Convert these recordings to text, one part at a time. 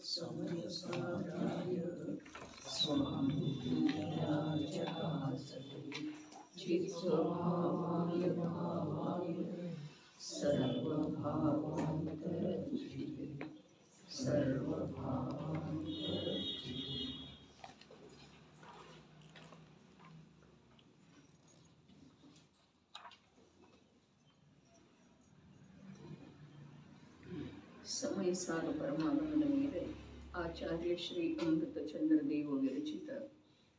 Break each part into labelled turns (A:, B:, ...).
A: समयसाराय स्वामित्याजहासते चित्स्वभावाय भावाय सर्वभावान्तरचिते सर्वभावान्तरचिते. समय सार ಪರಮಾಗಮನ ಮೇಲೆ ಆಚಾರ್ಯ ಶ್ರೀ ಅಮೃತಚಂದ್ರ ದೇವ ವಿರಚಿತ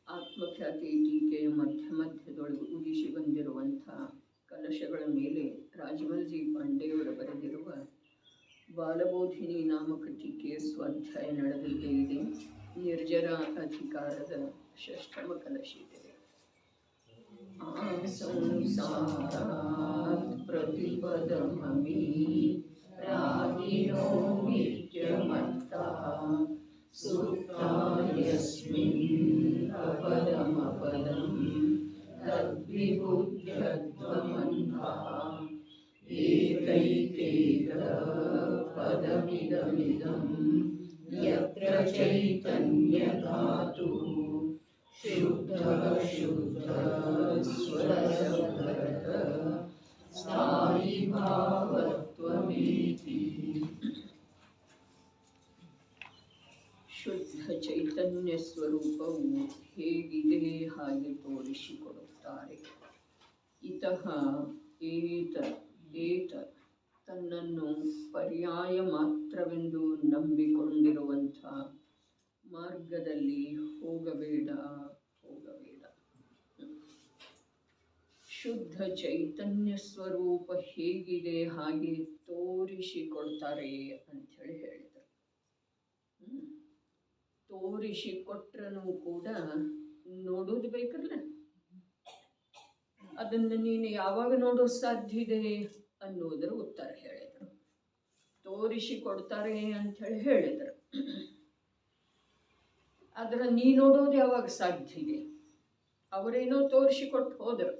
A: ಆತ್ಮಖ್ಯಾತಿ ಟೀಕೆಯ ಮಧ್ಯದೊಳಗೆ ಉದಿಸಿ ಬಂದಿರುವಂಥ ಕಲಶಗಳ ಮೇಲೆ ರಾಜಮಲ್ಜಿ ಪಾಂಡೆಯವರು ಬರೆದಿರುವ ಬಾಲಬೋಧಿನಿ ನಾಮಕ ಟೀಕೆಯ ಸ್ವಾಧ್ಯಾಯ ನಡೆದಿದ್ದೇ ಇದೆ. ನಿರ್ಜರ ಅಧಿಕಾರದ ಷಷ್ಠಮ ಕಲಶ ಇದೆ. ಸಂಸಾರಾತ್ ಪ್ರತಿಪದಮಿ ರಾಗಿಣೋ ನಿತ್ಯಮತ್ತಃ ಸುಪ್ತಾಯಸ್ಮಿನ್ ಅಪದಮಪದಂ ತದ್ವಿಬುದ್ಧ್ಯತ್ವಮನ್ಧಃ ಏಕೈಕೈಕ ಪದಮಿದಮಿದಂ ಯತ್ರ ಚೈತನ್ಯಧಾತುಃ ಶುದ್ಧಃ ಸ್ವರಸಭರತಃ ಸ್ಥಾಯಿ ಭಾವತ್ವಮೇತಿ. ಶುದ್ಧ ಚೈತನ್ಯ ಸ್ವರೂಪವು ಹೇಗಿದೆ ಹಾಗೆ ತೋರಿಸಿಕೊಡುತ್ತಾರೆ. ಇತಃ ಏತ ತನ್ನನ್ನು ಪರ್ಯಾಯ ಮಾತ್ರವೆಂದು ನಂಬಿಕೊಂಡಿರುವಂಥ ಮಾರ್ಗದಲ್ಲಿ ಹೋಗಬೇಡ. ಶುದ್ಧ ಚೈತನ್ಯ ಸ್ವರೂಪ ಹೇಗಿದೆ ಹಾಗೆ ತೋರಿಸಿಕೊಡ್ತಾರೆ ಅಂಥೇಳಿ ಹೇಳಿದರು. ತೋರಿಸಿಕೊಟ್ರೂ ಕೂಡ ನೋಡೋದು ಬೇಕಲ್ಲ, ಅದನ್ನು ನೀನು ಯಾವಾಗ ನೋಡೋದು ಸಾಧ್ಯ ಇದೆ ಅನ್ನೋದರ ಉತ್ತರ ಹೇಳಿದರು. ತೋರಿಸಿಕೊಡ್ತಾರೆ ಅಂಥೇಳಿ ಹೇಳಿದರು. ಆದರೆ ನೀ ನೋಡೋದು ಯಾವಾಗ ಸಾಧ್ಯ ಇದೆ? ಅವರೇನೋ ತೋರಿಸಿಕೊಟ್ಟು ಹೋದರು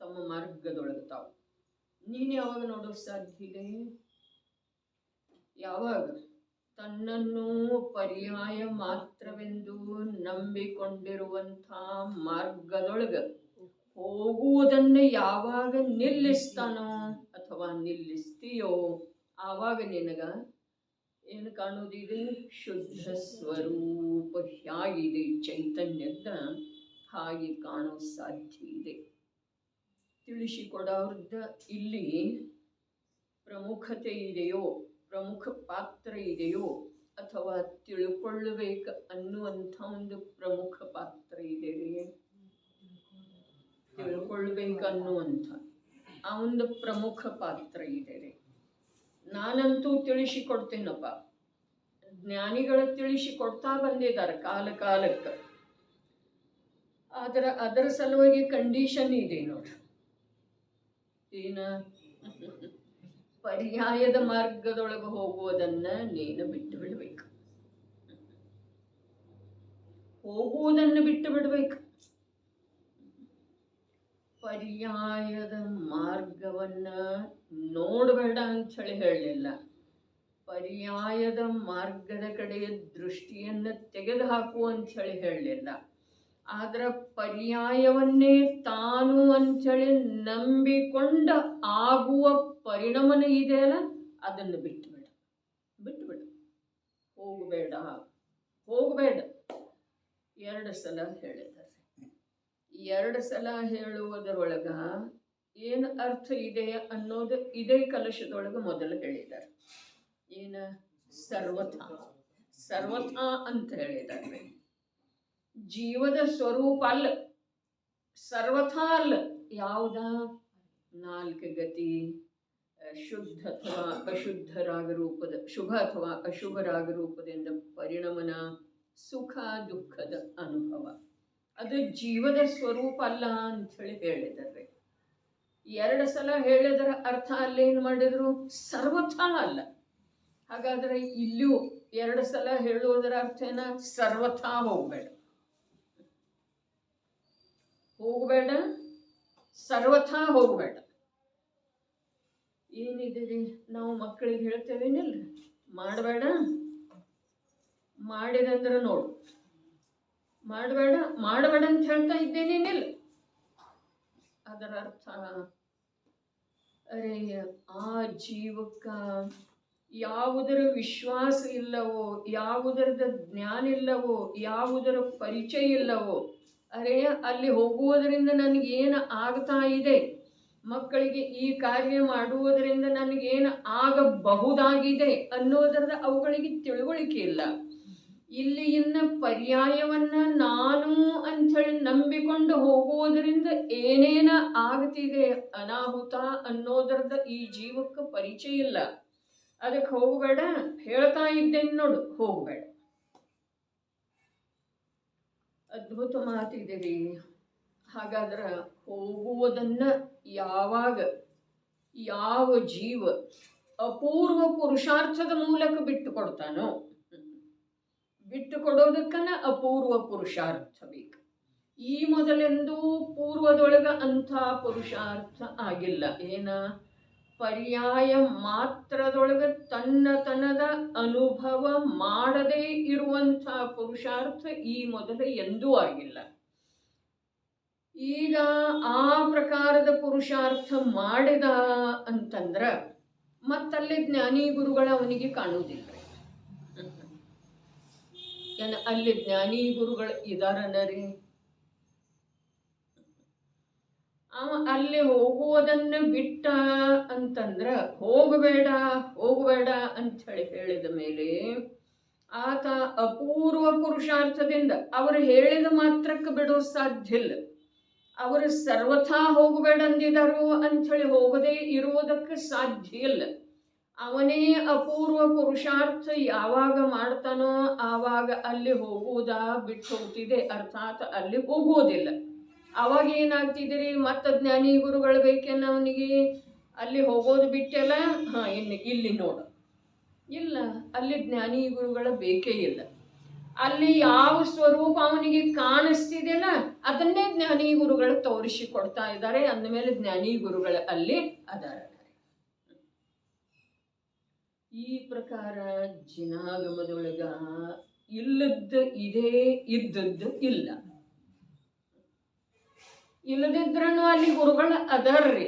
A: ತಮ್ಮ ಮಾರ್ಗದೊಳಗೆ ತಾವು. ನೀನು ಯಾವಾಗ ನೋಡೋದು ಸಾಧ್ಯ ಇದೆ? ಯಾವಾಗ ತನ್ನನ್ನು ಪರ್ಯಾಯ ಮಾತ್ರವೆಂದು ನಂಬಿಕೊಂಡಿರುವಂಥ ಮಾರ್ಗದೊಳಗೆ ಹೋಗುವುದನ್ನು ಯಾವಾಗ ನಿಲ್ಲಿಸ್ತಾನೋ ಅಥವಾ ನಿಲ್ಲಿಸ್ತೀಯೋ ಆವಾಗ ನಿನಗ ಏನು ಕಾಣೋದಿದೆ? ಶುದ್ಧ ಸ್ವರೂಪ ಹೇಗಿದೆ ಚೈತನ್ಯದ ಹಾಗೆ ಕಾಣೋ ಸಾಧ್ಯ ಇದೆ. ತಿಳಿಸಿಕೊಡೋರ್ದ ಇಲ್ಲಿ ಪ್ರಮುಖತೆ ಇದೆಯೋ, ಪ್ರಮುಖ ಪಾತ್ರ ಇದೆಯೋ, ಅಥವಾ ತಿಳ್ಕೊಳ್ಳಬೇಕು ಅನ್ನುವಂಥ ಒಂದು ಪ್ರಮುಖ ಪಾತ್ರ ಇದೆ ರೀ. ತಿಳ್ಕೊಳ್ಬೇಕನ್ನುವಂಥ ಆ ಒಂದು ಪ್ರಮುಖ ಪಾತ್ರ ಇದೆ ರೀ. ನಾನಂತೂ ತಿಳಿಸಿಕೊಡ್ತೇನಪ್ಪ, ಜ್ಞಾನಿಗಳ ತಿಳಿಸಿಕೊಡ್ತಾ ಬಂದಿದ್ದಾರೆ ಕಾಲಕ್ಕೆ. ಅದರ ಸಲುವಾಗಿ ಕಂಡೀಷನ್ ಇದೆ ನೋಡ್ರಿ. ಏನ? ಪರ್ಯಾಯದ ಮಾರ್ಗದೊಳಗೆ ಹೋಗುವುದನ್ನ ನೀನು ಬಿಟ್ಟು ಬಿಡಬೇಕು. ಹೋಗುವುದನ್ನು ಬಿಟ್ಟು ಬಿಡಬೇಕು. ಪರ್ಯಾಯದ ಮಾರ್ಗವನ್ನ ನೋಡಬೇಡ ಅಂತ ಹೇಳಲಿಲ್ಲ. ಪರ್ಯಾಯದ ಮಾರ್ಗದ ಕಡೆಯ ದೃಷ್ಟಿಯನ್ನು ತೆಗೆದು ಹಾಕು ಅಂತ ಹೇಳಲಿಲ್ಲ. ಆದ್ರೆ ಪರ್ಯಾಯವನ್ನೇ ತಾನು ಅಂಥೇಳಿ ನಂಬಿಕೊಂಡ ಆಗುವ ಪರಿಣಾಮನ ಇದೆಯಲ್ಲ, ಅದನ್ನು ಬಿಟ್ಟುಬಿಡ. ಹೋಗಬೇಡ. 2 ಸಲ ಹೇಳಿದ್ದಾರೆ. 2 ಸಲ ಹೇಳುವುದರೊಳಗ ಏನು ಅರ್ಥ ಇದೆ ಅನ್ನೋದು ಇದೇ ಕಲಶದೊಳಗೆ ಮೊದಲು ಹೇಳಿದ್ದಾರೆ. ಏನು? ಸರ್ವಥಾ ಅಂತ ಹೇಳಿದ್ದಾರೆ. ಜೀವದ ಸ್ವರೂಪ ಅಲ್ಲ, ಸರ್ವಥಾ ಅಲ್ಲ. ಯಾವುದ? 4 ಗತಿ, ಶುದ್ಧ ಅಥವಾ ಅಶುದ್ಧ ರಾಗರೂಪದ, ಶುಭ ಅಥವಾ ಅಶುಭ ರಾಗರೂಪದಿಂದ ಪರಿಣಮನ, ಸುಖ ದುಃಖದ ಅನುಭವ, ಅದು ಜೀವದ ಸ್ವರೂಪ ಅಲ್ಲ ಅಂಥೇಳಿ ಹೇಳಿದ್ದಾರೆ. 2 ಸಲ ಹೇಳಿದರ ಅರ್ಥ ಅಲ್ಲೇನು ಮಾಡಿದ್ರು? ಸರ್ವಥಾ ಅಲ್ಲ. ಹಾಗಾದರೆ ಇಲ್ಲೂ 2 ಸಲ ಹೇಳುವುದರ ಅರ್ಥ ಏನ? ಸರ್ವಥಾ ಹೋಗಬೇಡ, ಸರ್ವಥಾ ಹೋಗಬೇಡ. ಏನಿದೆ ನಾವು ಮಕ್ಕಳಿಗೆ ಹೇಳ್ತೇವೇನಿಲ್ಲ, ಮಾಡಬೇಡ, ಮಾಡಿದಂದ್ರೆ ನೋಡು, ಮಾಡಬೇಡ ಮಾಡಬೇಡ ಅಂತ ಹೇಳ್ತಾ ಇದ್ದೇನೇನಿಲ್ಲ. ಅದರ ಅರ್ಥ ಅರೆ ಆ ಜೀವಕ್ಕ ಯಾವುದರ ವಿಶ್ವಾಸ ಇಲ್ಲವೋ, ಯಾವುದರದ ಜ್ಞಾನ ಇಲ್ಲವೋ, ಯಾವುದರ ಪರಿಚಯ ಇಲ್ಲವೋ, ಅರೆ ಅಲ್ಲಿ ಹೋಗುವುದರಿಂದ ನನಗೇನು ಆಗ್ತಾ ಇದೆ, ಮಕ್ಕಳಿಗೆ ಈ ಕಾರ್ಯ ಮಾಡುವುದರಿಂದ ನನಗೇನು ಆಗಬಹುದಾಗಿದೆ ಅನ್ನೋದರದ ಅವುಗಳಿಗೆ ತಿಳುವಳಿಕೆ ಇಲ್ಲ. ಇಲ್ಲಿ ಇನ್ನು ಪರ್ಯಾಯವನ್ನ ನಾನು ಅಂಥೇಳಿ ನಂಬಿಕೊಂಡು ಹೋಗುವುದರಿಂದ ಏನೇನ ಆಗ್ತಿದೆ ಅನಾಹುತ ಅನ್ನೋದರದ ಈ ಜೀವಕ್ಕೆ ಪರಿಚಯ ಇಲ್ಲ. ಅದಕ್ಕೆ ಹೋಗಬೇಡ ಹೇಳ್ತಾ ಇದ್ದೇನೆ ನೋಡು, ಹೋಗಬೇಡ. ಅದ್ಭುತ ಮಾತಿದ್ದೀರಿ. ಹಾಗಾದ್ರೆ ಹೋಗುವುದನ್ನ ಯಾವಾಗ ಯಾವ ಜೀವ ಅಪೂರ್ವ ಪುರುಷಾರ್ಥದ ಮೂಲಕ ಬಿಟ್ಟು ಕೊಡ್ತಾನೋ, ಬಿಟ್ಟು ಕೊಡೋದಕ್ಕನ ಅಪೂರ್ವ ಪುರುಷಾರ್ಥ ಬೇಕು. ಈ ಮೊದಲೆಂದೂ ಪೂರ್ವದೊಳಗ ಅಂಥ ಪುರುಷಾರ್ಥ ಆಗಿಲ್ಲ. ಏನ ಪರ್ಯಾಯ ಮಾತ್ರದೊಳಗ ತನ್ನತನದ ಅನುಭವ ಮಾಡದೇ ಇರುವಂಥ ಪುರುಷಾರ್ಥ ಈ ಮೊದಲ ಎಂದೂ ಆಗಿಲ್ಲ. ಈಗ ಆ ಪ್ರಕಾರದ ಪುರುಷಾರ್ಥ ಮಾಡಿದ ಅಂತಂದ್ರ ಮತ್ತಲ್ಲಿ ಜ್ಞಾನಿ ಗುರುಗಳ ಅವನಿಗೆ ಕಾಣುವುದಿಲ್ಲ. ಏನ ಅಲ್ಲಿ ಜ್ಞಾನಿ ಗುರುಗಳು ಇದಾರನರಿ? ಅವ ಅಲ್ಲಿ ಹೋಗುವುದನ್ನು ಬಿಟ್ಟ ಅಂತಂದ್ರ ಹೋಗಬೇಡ ಹೋಗಬೇಡ ಅಂತ ಹೇಳಿದ ಮೇಲೆ ಆತ ಅಪೂರ್ವ ಪುರುಷಾರ್ಥದಿಂದ ಅವರು ಹೇಳಿದ ಮಾತ್ರಕ್ಕೆ ಬಿಡೋ ಸಾಧ್ಯ ಇಲ್ಲ. ಅವರು ಸರ್ವಥಾ ಹೋಗಬೇಡ ಅಂದಿದರು ಅಂಥೇಳಿ ಹೋಗದೇ ಇರುವುದಕ್ಕೆ ಸಾಧ್ಯ ಇಲ್ಲ. ಅವನೇ ಅಪೂರ್ವ ಪುರುಷಾರ್ಥ ಯಾವಾಗ ಮಾಡ್ತಾನೋ ಆವಾಗ ಅಲ್ಲಿ ಹೋಗುವುದಾ ಬಿಟ್ಟು ಹೋಗ್ತಿದೆ, ಅರ್ಥಾತ್ ಅಲ್ಲಿ ಹೋಗುವುದಿಲ್ಲ. ಅವಾಗ ಏನಾಗ್ತಿದ್ದೀರಿ, ಮತ್ತೆ ಜ್ಞಾನಿ ಗುರುಗಳು ಬೇಕೇನ ಅವನಿಗೆ? ಅಲ್ಲಿ ಹೋಗೋದು ಬಿಟ್ಟೆಲ್ಲ ಇನ್ನು ಇಲ್ಲಿ ನೋಡು, ಇಲ್ಲ ಅಲ್ಲಿ ಜ್ಞಾನಿ ಗುರುಗಳ ಬೇಕೇ ಇಲ್ಲ. ಅಲ್ಲಿ ಯಾವ ಸ್ವರೂಪ ಅವನಿಗೆ ಕಾಣಿಸ್ತಿದೆಯಲ್ಲ ಅದನ್ನೇ ಜ್ಞಾನಿ ಗುರುಗಳು ತೋರಿಸಿಕೊಡ್ತಾ ಇದ್ದಾರೆ. ಅಂದಮೇಲೆ ಜ್ಞಾನಿ ಗುರುಗಳು ಅಲ್ಲಿ ಅದಾರ. ಈ ಪ್ರಕಾರ ಜಿನಾಗಮದೊಳಗ ಇಲ್ಲದ್ದು ಇದೇ, ಇದ್ದದ್ದು ಇಲ್ಲ. ಇಲ್ಲದಿದ್ರೂ ಅಲ್ಲಿ ಗುರುಗಳು ಅದರ್ರಿ,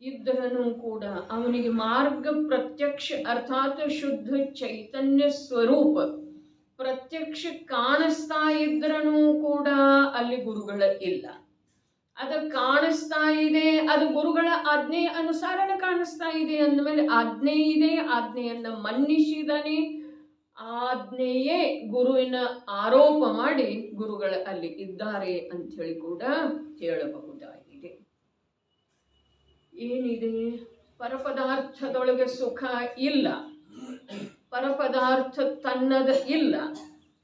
A: ಇದ್ದರೂ ಕೂಡ ಅವನಿಗೆ ಮಾರ್ಗ ಪ್ರತ್ಯಕ್ಷ ಅರ್ಥಾತ್ ಶುದ್ಧ ಚೈತನ್ಯ ಸ್ವರೂಪ ಪ್ರತ್ಯಕ್ಷ ಕಾಣಿಸ್ತಾ ಇದ್ರೂ ಕೂಡ ಅಲ್ಲಿ ಗುರುಗಳ ಇಲ್ಲ. ಅದು ಕಾಣಿಸ್ತಾ ಇದೆ, ಅದು ಗುರುಗಳ ಆಜ್ಞೆ ಅನುಸಾರನೇ ಕಾಣಿಸ್ತಾ ಇದೆ ಅಂದಮೇಲೆ ಆಜ್ಞೆ ಇದೆ, ಆಜ್ಞೆಯನ್ನ ಮನ್ನಿಸಿದಾನೆ, ಆಜ್ಞೆಯೇ ಗುರುವಿನ ಆರೋಪ ಮಾಡಿ ಗುರುಗಳ ಅಲ್ಲಿ ಇದ್ದಾರೆ ಅಂಥೇಳಿ ಕೂಡ ಹೇಳಬಹುದಾಗಿದೆ. ಏನಿದೆ, ಪರಪದಾರ್ಥದೊಳಗೆ ಸುಖ ಇಲ್ಲ, ಪರಪದಾರ್ಥ ತನ್ನದ ಇಲ್ಲ.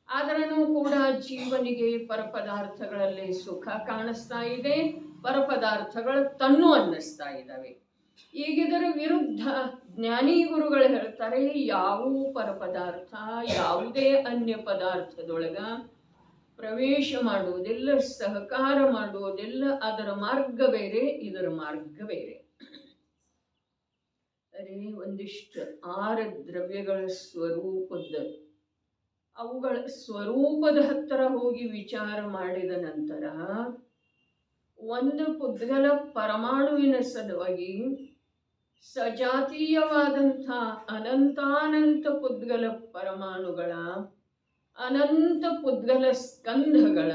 A: ಆದರೂ ಕೂಡ ಜೀವನಿಗೆ ಪರಪದಾರ್ಥಗಳಲ್ಲಿ ಸುಖ ಕಾಣಿಸ್ತಾ ಇದೆ, ಪರಪದಾರ್ಥಗಳು ತನ್ನು ಅನ್ನಿಸ್ತಾ ಇದ್ದಾವೆ. ಈಗಿದರ ವಿರುದ್ಧ ಜ್ಞಾನಿ ಗುರುಗಳು ಹೇಳ್ತಾರೆ, ಯಾವುವು ಪರಪದಾರ್ಥ ಯಾವುದೇ ಅನ್ಯ ಪದಾರ್ಥದೊಳಗ ಪ್ರವೇಶ ಮಾಡುವುದಿಲ್ಲ, ಸಹಕಾರ ಮಾಡುವುದಿಲ್ಲ. ಅದರ ಮಾರ್ಗ ಬೇರೆ, ಇದರ ಮಾರ್ಗ ಬೇರೆ. ಅರೆ ಒಂದಿಷ್ಟು 6 ದ್ರವ್ಯಗಳ ಸ್ವರೂಪದ ಅವುಗಳ ಸ್ವರೂಪದ ಹತ್ತಿರ ಹೋಗಿ ವಿಚಾರ ಮಾಡಿದ ನಂತರ ಒಂದು ಪುದ್ಗಲ ಪರಮಾಣುವಿನ ಸಲುವಾಗಿ ಸಜಾತೀಯವಾದಂಥ ಅನಂತಾನಂತ ಪುದ್ಗಲ ಪರಮಾಣುಗಳ, ಅನಂತ ಪುದ್ಗಲ ಸ್ಕಂಧಗಳ,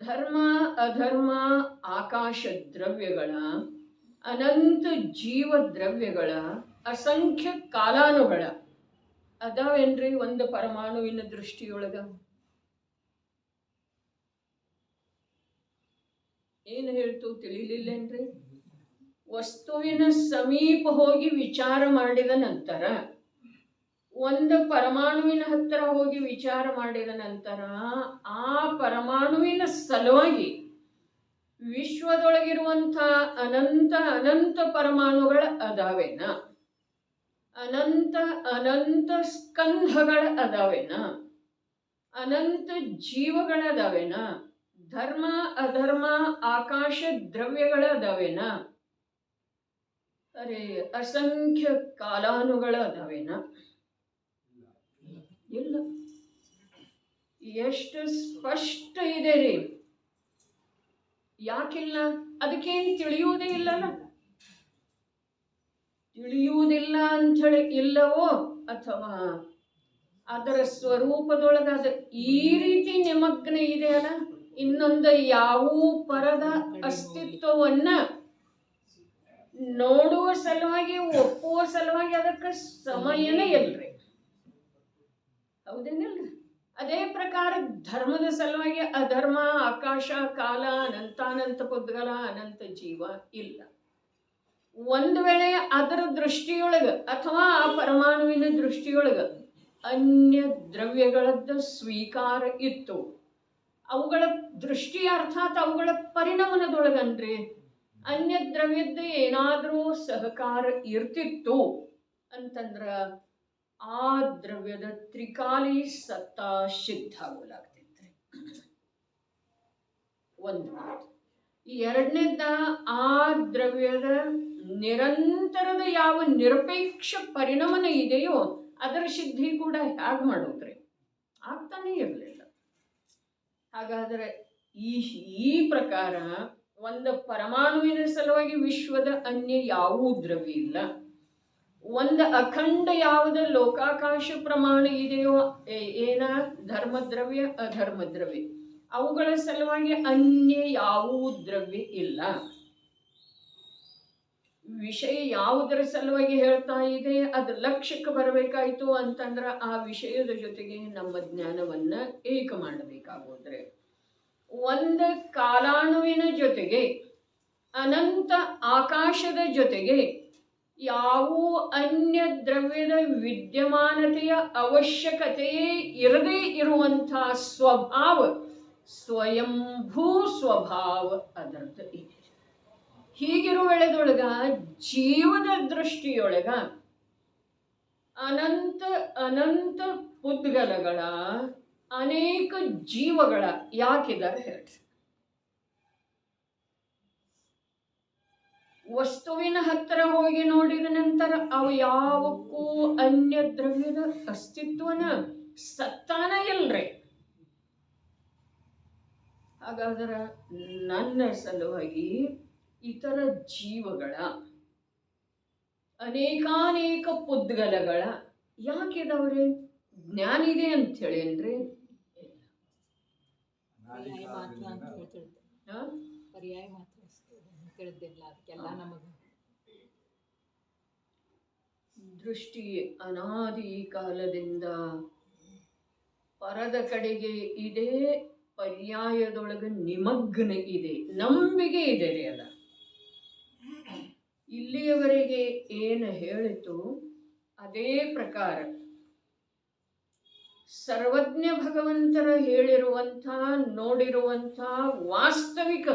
A: ಧರ್ಮ ಅಧರ್ಮ ಆಕಾಶ ದ್ರವ್ಯಗಳ, ಅನಂತ ಜೀವ ದ್ರವ್ಯಗಳ, ಅಸಂಖ್ಯ ಕಾಲಾನುಗಳ ಅದಾವೇನ್ರಿ ಒಂದು ಪರಮಾಣುವಿನ ದೃಷ್ಟಿಯೊಳಗ? ಏನು ಹೇಳ್ತು ತಿಳಿಲಿಲ್ಲೇನ್ರಿ? ವಸ್ತುವಿನ ಸಮೀಪ ಹೋಗಿ ವಿಚಾರ ಮಾಡಿದ ನಂತರ, ಒಂದು ಪರಮಾಣುವಿನ ಹತ್ತಿರ ಹೋಗಿ ವಿಚಾರ ಮಾಡಿದ ನಂತರ ಆ ಪರಮಾಣುವಿನ ಸಲುವಾಗಿ ವಿಶ್ವದೊಳಗಿರುವಂಥ ಅನಂತ ಅನಂತ ಪರಮಾಣುಗಳ ಅದಾವೇನ? ಅನಂತ ಅನಂತ ಸ್ಕಂಧಗಳ ಅದಾವೇನ? ಅನಂತ ಜೀವಗಳ ಅದಾವೇನ? ಧರ್ಮ ಅಧರ್ಮ ಆಕಾಶ ದ್ರವ್ಯಗಳ ಅದಾವೇನ? ಅರೆ ಅಸಂಖ್ಯ ಕಾಲಾನುಗಳ ಅದಾವೇನ? ಇಲ್ಲ. ಎಷ್ಟು ಸ್ಪಷ್ಟ ಇದೆ ರೀ. ಯಾಕಿಲ್ಲ? ಅದಕ್ಕೇನು ತಿಳಿಯುವುದೇ ಇಲ್ಲಲ್ಲ. ತಿಳಿಯುವುದಿಲ್ಲ ಅಂಥೇಳಿ ಇಲ್ಲವೋ, ಅಥವಾ ಅದರ ಸ್ವರೂಪದೊಳಗೆ ಅದು ಈ ರೀತಿ ನಿಮಗ್ನ ಇದೆಯಲ್ಲ, ಇನ್ನೊಂದು ಯಾವ ಪರದ ಅಸ್ತಿತ್ವವನ್ನ ನೋಡುವ ಸಲುವಾಗಿ, ಒಪ್ಪುವ ಸಲುವಾಗಿ ಅದಕ್ಕೆ ಸಮಯನೇ ಇಲ್ರಿ. ಹೌದೇನಿಲ್ರಿ? ಅದೇ ಪ್ರಕಾರ ಧರ್ಮದ ಸಲುವಾಗಿ ಅಧರ್ಮ, ಆಕಾಶ, ಕಾಲ, ಅನಂತಾನಂತ ಪುದ್ಗಲ, ಅನಂತ ಜೀವ ಇಲ್ಲ. ಒಂದು ವೇಳೆ ಅದರ ದೃಷ್ಟಿಯೊಳಗ ಅಥವಾ ಆ ಪರಮಾಣುವಿನ ದೃಷ್ಟಿಯೊಳಗ ಅನ್ಯ ದ್ರವ್ಯಗಳದ್ದು ಸ್ವೀಕಾರ ಇತ್ತು, ಅವುಗಳ ದೃಷ್ಟಿ ಅರ್ಥಾತ್ ಅವುಗಳ ಪರಿಣಾಮದೊಳಗನ್ರಿ ಅನ್ಯ ದ್ರವ್ಯದ್ದು ಏನಾದರೂ ಸಹಕಾರ ಇರ್ತಿತ್ತು ಅಂತಂದ್ರ ಆ ದ್ರವ್ಯದ ತ್ರಿಕಾಲಿ ಸತ್ತಾ ಸಿದ್ಧ ಆಗೋಲಾಗ್ತೈತ್ರಿ. ಒಂದು ಮಾತು. ಎರಡನೇದ, ಆ ದ್ರವ್ಯದ ನಿರಂತರದ ಯಾವ ನಿರಪೇಕ್ಷ ಪರಿಣಾಮನ ಇದೆಯೋ ಅದರ ಸಿದ್ಧಿ ಕೂಡ ಹೇಗೆ ಮಾಡೋದ್ರಿ? ಆಗ್ತಾನೆ ಇರಲಿಲ್ಲ. ಹಾಗಾದರೆ ಈ ಪ್ರಕಾರ ಒಂದು ಪರಮಾಣುವಿನ ಸಲುವಾಗಿ ವಿಶ್ವದ ಅನ್ಯ ಯಾವ ದ್ರವ್ಯ ಇಲ್ಲ. ಒಂದು ಅಖಂಡ ಯಾವುದು ಲೋಕಾಕಾಶ ಪ್ರಮಾಣ ಇದೆಯೋ, ಏನ ಧರ್ಮದ್ರವ್ಯ ಅಧರ್ಮದ್ರವ್ಯ, ಅವುಗಳ ಸಲುವಾಗಿ ಅನ್ಯ ಯಾವ ದ್ರವ್ಯ ಇಲ್ಲ. ವಿಷಯ ಯಾವುದರ ಸಲುವಾಗಿ ಹೇಳ್ತಾ ಇದೆ ಅದು ಲಕ್ಷ್ಯಕ್ಕೆ ಬರಬೇಕಾಯ್ತು ಅಂತಂದ್ರ ಆ ವಿಷಯದ ಜೊತೆಗೆ ನಮ್ಮ ಜ್ಞಾನವನ್ನ ಏಕ ಮಾಡಬೇಕಾಗೋದ್ರೆ, ಒಂದು ಕಾಲಾಣುವಿನ ಜೊತೆಗೆ ಅನಂತ ಆಕಾಶದ ಜೊತೆಗೆ ಯಾವ ಅನ್ಯ ದ್ರವ್ಯದ ವಿದ್ಯಮಾನತೆಯ ಅವಶ್ಯಕತೆಯೇ ಇರದೇ ಇರುವಂತಹ ಸ್ವಭಾವ, ಸ್ವಯಂಭೂ ಸ್ವಭಾವ ಅದರದ್ದು ಇದೆ. ಹೀಗಿರುವ ವೇಳೆದೊಳಗ ಜೀವದ ದೃಷ್ಟಿಯೊಳಗ ಅನಂತ ಅನಂತ ಪುದ್ಗಲಗಳ ಅನೇಕ ಜೀವಗಳ ಯಾಕಿದ್ದಾರೆ ಹೇಳ್ರಿ? ವಸ್ತುವಿನ ಹತ್ತಿರ ಹೋಗಿ ನೋಡಿದ ನಂತರ ಅವು ಯಾವಕ್ಕೂ ಅನ್ಯ ದ್ರವ್ಯದ ಅಸ್ತಿತ್ವನ ಸತ್ತಾನ ಇಲ್ರಿ. ಹಾಗಾದ್ರೆ ನನ್ನ ಸಲುವಾಗಿ ಇತರ ಜೀವಗಳ ಅನೇಕಾನೇಕ ಪುದ್ಗಲಗಳ ಯಾಕಿದವ್ರಿ? ಜ್ಞಾನ ಇದೆ ಅಂತ ಹೇಳೇನ್ರಿ?
B: ಪರ್ಯಾಯ ಮಾತ್ರ ತಿಳಿದಿಲ್ಲ. ಅದಕ್ಕೆಲ್ಲ ನಮಗೆ
A: ದೃಷ್ಟಿ ಅನಾದಿ ಕಾಲದಿಂದ ಪರದ ಕಡೆಗೆ ಇದೇ ಪರ್ಯಾಯದೊಳಗೆ ನಿಮಗ್ನ ಇದೆ, ನಂಬಿಕೆ ಇದೆ ರೀ. ಅದ ಇಲ್ಲಿಯವರೆಗೆ ಏನು ಹೇಳಿತು ಅದೇ ಪ್ರಕಾರ ಸರ್ವಜ್ಞ ಭಗವಂತರ ಹೇಳಿರುವಂಥ ನೋಡಿರುವಂಥ ವಾಸ್ತವಿಕ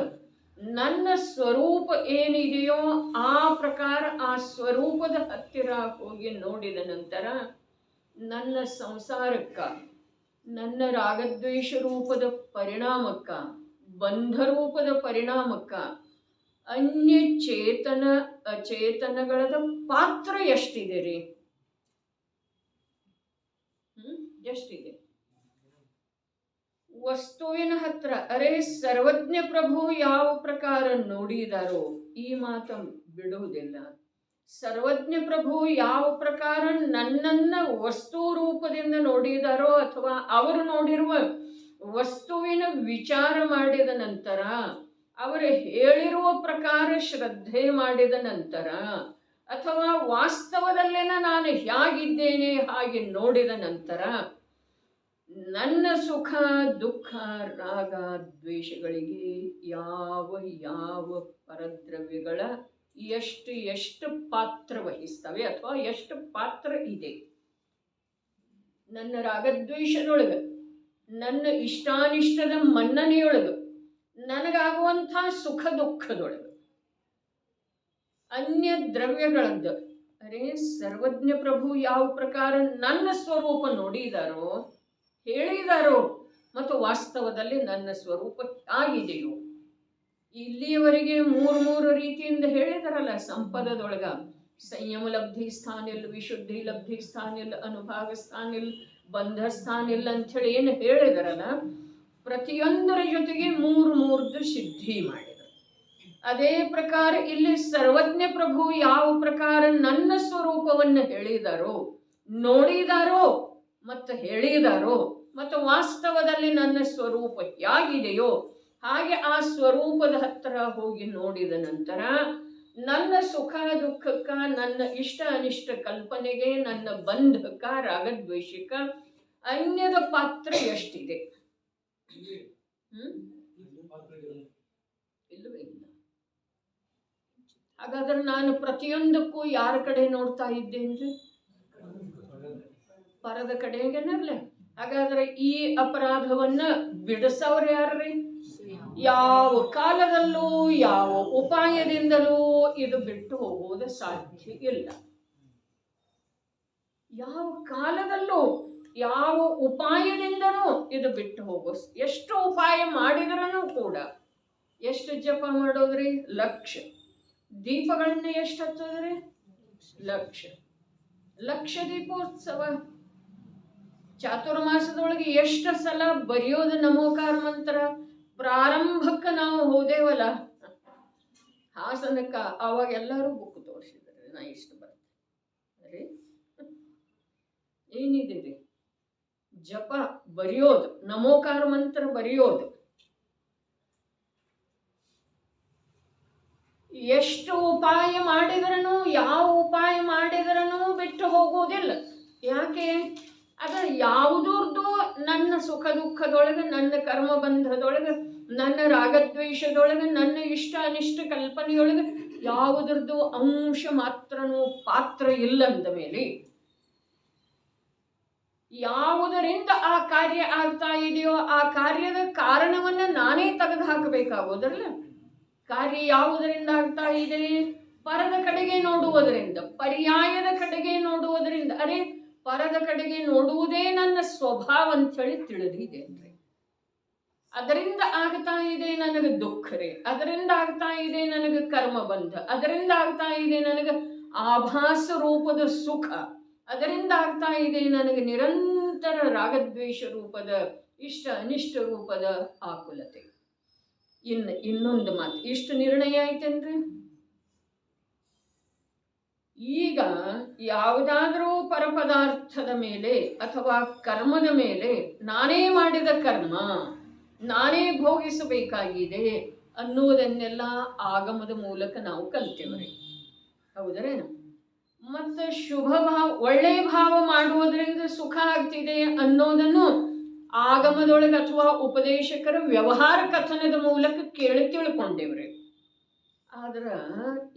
A: ನನ್ನ ಸ್ವರೂಪ ಏನಿದೆಯೋ ಆ ಪ್ರಕಾರ ಆ ಸ್ವರೂಪದ ಹತ್ತಿರ ಹೋಗಿ ನೋಡಿದ ನಂತರ ನನ್ನ ಸಂಸಾರಕ್ಕ, ನನ್ನ ರಾಗದ್ವೇಷ ರೂಪದ ಪರಿಣಾಮಕ್ಕ, ಬಂಧ ರೂಪದ ಪರಿಣಾಮಕ್ಕ ಅನ್ಯ ಚೇತನ ಅಚೇತನಗಳದ ಪಾತ್ರ ಎಷ್ಟಿದೆ ರೀ? ಎಷ್ಟಿದೆ? ವಸ್ತುವಿನ ಹತ್ರ ಅರೆ ಸರ್ವಜ್ಞ ಪ್ರಭು ಯಾವ ಪ್ರಕಾರ ನೋಡಿದಾರೋ ಈ ಮಾತ ಬಿಡುವುದಿಲ್ಲ. ಸರ್ವಜ್ಞ ಪ್ರಭು ಯಾವ ಪ್ರಕಾರ ನನ್ನನ್ನ ವಸ್ತು ರೂಪದಿಂದ ನೋಡಿದಾರೋ ಅಥವಾ ಅವರು ನೋಡಿರುವ ವಸ್ತುವಿನ ವಿಚಾರ ಮಾಡಿದ ನಂತರ, ಅವರು ಹೇಳಿರುವ ಪ್ರಕಾರ ಶ್ರದ್ಧೆ ಮಾಡಿದ ನಂತರ, ಅಥವಾ ವಾಸ್ತವದಲ್ಲೇನ ನಾನು ಹೇಗಿದ್ದೇನೆ ಹಾಗೆ ನೋಡಿದ ನಂತರ ನನ್ನ ಸುಖ ದುಃಖ ರಾಗ ದ್ವೇಷಗಳಿಗೆ ಯಾವ ಯಾವ ಪರದ್ರವ್ಯಗಳ ಎಷ್ಟು ಪಾತ್ರ ವಹಿಸ್ತವೆ ಅಥವಾ ಎಷ್ಟು ಪಾತ್ರ ಇದೆ. ನನ್ನ ರಾಗದ್ವೇಷದೊಳಗ, ನನ್ನ ಇಷ್ಟಾನಿಷ್ಟದ ಮನ್ನಣೆಯೊಳಗ, ನನಗಾಗುವಂಥ ಸುಖ ದುಃಖದೊಳಗ ಅನ್ಯ ದ್ರವ್ಯಗಳದ್ದು ಅರೆ ಸರ್ವಜ್ಞ ಪ್ರಭು ಯಾವ ಪ್ರಕಾರ ನನ್ನ ಸ್ವರೂಪ ನೋಡಿದಾರೋ, ಹೇಳಿದಾರೋ ಮತ್ತು ವಾಸ್ತವದಲ್ಲಿ ನನ್ನ ಸ್ವರೂಪ ಆಗಿದೆಯೋ. ಇಲ್ಲಿಯವರೆಗೆ ಮೂರು ರೀತಿಯಿಂದ ಹೇಳಿದಾರಲ್ಲ ಸಂಪದದೊಳಗ. ಸಂಯಮ ಲಬ್ಧಿ ಸ್ಥಾನಿಲ್, ವಿಶುದ್ಧಿ ಲಬ್ಧಿ ಸ್ಥಾನಿಲ್, ಅನುಭಾಗ ಸ್ಥಾನಿಲ್, ಬಂಧಸ್ಥಾನ ಇಲ್ಲ ಅಂಥೇಳಿ ಏನು ಹೇಳಿದಾರಲ್ಲ, ಪ್ರತಿಯೊಂದರ ಜೊತೆಗೆ ಮೂರ್ದು ಸಿದ್ಧಿ ಮಾಡಿದರು. ಅದೇ ಪ್ರಕಾರ ಇಲ್ಲಿ ಸರ್ವಜ್ಞ ಪ್ರಭು ಯಾವ ಪ್ರಕಾರ ನನ್ನ ಸ್ವರೂಪವನ್ನು ಹೇಳಿದಾರೋ, ನೋಡಿದಾರೋ ಮತ್ತು ಹೇಳಿದಾರೋ, ಮತ್ತು ವಾಸ್ತವದಲ್ಲಿ ನನ್ನ ಸ್ವರೂಪ ಹೇಗಿದೆಯೋ ಹಾಗೆ ಆ ಸ್ವರೂಪದ ಹತ್ತಿರ ಹೋಗಿ ನೋಡಿದ ನಂತರ ನನ್ನ ಸುಖ ದುಃಖಕ್ಕ, ನನ್ನ ಇಷ್ಟ ಅನಿಷ್ಟ ಕಲ್ಪನೆಗೆ, ನನ್ನ ಬಂಧಕ ರಾಗದ್ವೇಷಕ ಅನ್ಯದ ಪಾತ್ರ ಎಷ್ಟಿದೆ? ಇಲ್ಲವೇ ಇಲ್ಲ. ಹಾಗಾದ್ರೆ ನಾನು ಪ್ರತಿಯೊಂದಕ್ಕೂ ಯಾರ ಕಡೆ ನೋಡ್ತಾ ಇದ್ದೇನ್ರಿ? ಪರದ ಕಡೆಗೇನರ್ಲೆ. ಹಾಗಾದ್ರೆ ಈ ಅಪರಾಧವನ್ನ ಬಿಡಿಸವ್ರು ಯಾರ್ರಿ? ಯಾವ ಕಾಲದಲ್ಲೂ ಯಾವ ಉಪಾಯದಿಂದಲೂ ಇದು ಬಿಟ್ಟು ಹೋಗುವುದು ಸಾಧ್ಯ ಇಲ್ಲ. ಯಾವ ಕಾಲದಲ್ಲೂ ಯಾವ ಉಪಾಯದಿಂದನೂ ಇದು ಬಿಟ್ಟು ಹೋಗೋ, ಎಷ್ಟು ಉಪಾಯ ಮಾಡಿದ್ರೂ ಕೂಡ, ಎಷ್ಟು ಜಪ ಮಾಡೋದ್ರಿ? 1,00,000. ದೀಪಗಳನ್ನ ಎಷ್ಟು ಹಚ್ಚೋದ್ರಿ? 1,00,000 ದೀಪೋತ್ಸವ. ಚಾತುರ್ಮಾಸದೊಳಗೆ ಎಷ್ಟು ಸಲ ಬರೆಯೋದು ನಮೋಕಾರ ಮಂತ್ರ? ಪ್ರಾರಂಭಕ್ಕೆ ನಾವು ಹೋದೇವಲ್ಲ ಹಾಸನಕ್ಕ, ಅವಾಗ ಎಲ್ಲರೂ ಬುಕ್ ತೋರಿಸಿದ್ರೆ ನಾ ಇಷ್ಟು ಬರ್ತೇನೆ. ಏನಿದೆ ರೀ? ಜಪ ಬರೆಯೋದು, ನಮೋಕಾರ ಮಂತ್ರ ಬರೆಯೋದು. ಎಷ್ಟು ಉಪಾಯ ಮಾಡಿದ್ರೂ, ಯಾವ ಉಪಾಯ ಮಾಡಿದ್ರೂ ಬಿಟ್ಟು ಹೋಗುವುದಿಲ್ಲ. ಯಾಕೆ? ಅದ ಯಾವುದರದ್ದು ನನ್ನ ಸುಖ ದುಃಖದೊಳಗೆ, ನನ್ನ ಕರ್ಮಬಂಧದೊಳಗೆ, ನನ್ನ ರಾಗದ್ವೇಷದೊಳಗೆ, ನನ್ನ ಇಷ್ಟ ಅನಿಷ್ಟ ಕಲ್ಪನೆಯೊಳಗೆ ಯಾವುದರದ್ದು ಅಂಶ ಮಾತ್ರನೂ ಪಾತ್ರ ಇಲ್ಲಂದ ಮೇಲೆ, ಯಾವುದರಿಂದ ಆ ಕಾರ್ಯ ಆಗ್ತಾ ಇದೆಯೋ ಆ ಕಾರ್ಯದ ಕಾರಣವನ್ನ ನಾನೇ ತೆಗೆದು ಹಾಕಬೇಕಾಗೋದ್ರಲ್ಲ. ಕಾರ್ಯ ಯಾವುದರಿಂದ ಆಗ್ತಾ ಇದೆ? ಪರದ ಕಡೆಗೆ ನೋಡುವುದರಿಂದ, ಪರ್ಯಾಯದ ಕಡೆಗೆ ನೋಡುವುದರಿಂದ. ಅರೆ, ಪರದ ಕಡೆಗೆ ನೋಡುವುದೇ ನನ್ನ ಸ್ವಭಾವ ಅಂಥೇಳಿ ತಿಳಿದಿದೆ ಅಂದ್ರೆ, ಅದರಿಂದ ಆಗ್ತಾ ಇದೆ ನನಗೆ ದುಃಖ ರೇ, ಅದರಿಂದ ಆಗ್ತಾ ಇದೆ ನನಗೆ ಕರ್ಮಬಂಧ, ಅದರಿಂದ ಆಗ್ತಾ ಇದೆ ನನಗೆ ಆಭಾಸ ರೂಪದ ಸುಖ, ಅದರಿಂದ ಆಗ್ತಾ ಇದೆ ನನಗೆ ನಿರಂತರ ರಾಗದ್ವೇಷ ರೂಪದ ಇಷ್ಟ ಅನಿಷ್ಟ ರೂಪದ ಆಕುಲತೆ. ಇನ್ನೊಂದು ಮಾತು, ಇಷ್ಟು ನಿರ್ಣಯ ಆಯ್ತೇನ್ರಿ? ಈಗ ಯಾವುದಾದ್ರೂ ಪರಪದಾರ್ಥದ ಮೇಲೆ ಅಥವಾ ಕರ್ಮದ ಮೇಲೆ ನಾನೇ ಮಾಡಿದ ಕರ್ಮ ನಾನೇ ಭೋಗಿಸಬೇಕಾಗಿದೆ ಅನ್ನುವುದನ್ನೆಲ್ಲ ಆಗಮದ ಮೂಲಕ ನಾವು ಕಲ್ತೇವ್ರಿ. ಹೌದ್ರೇನು? ಮತ್ತು ಶುಭ ಭಾವ, ಒಳ್ಳೆ ಭಾವ ಮಾಡುವುದರಿಂದ ಸುಖ ಆಗ್ತಿದೆ ಅನ್ನೋದನ್ನು ಆಗಮದೊಳಗೆ ಅಥವಾ ಉಪದೇಶಕರ ವ್ಯವಹಾರ ಕಥನದ ಮೂಲಕ ಕೇಳಿ ತಿಳ್ಕೊಂಡೇವ್ರಿ. ಆದ್ರೆ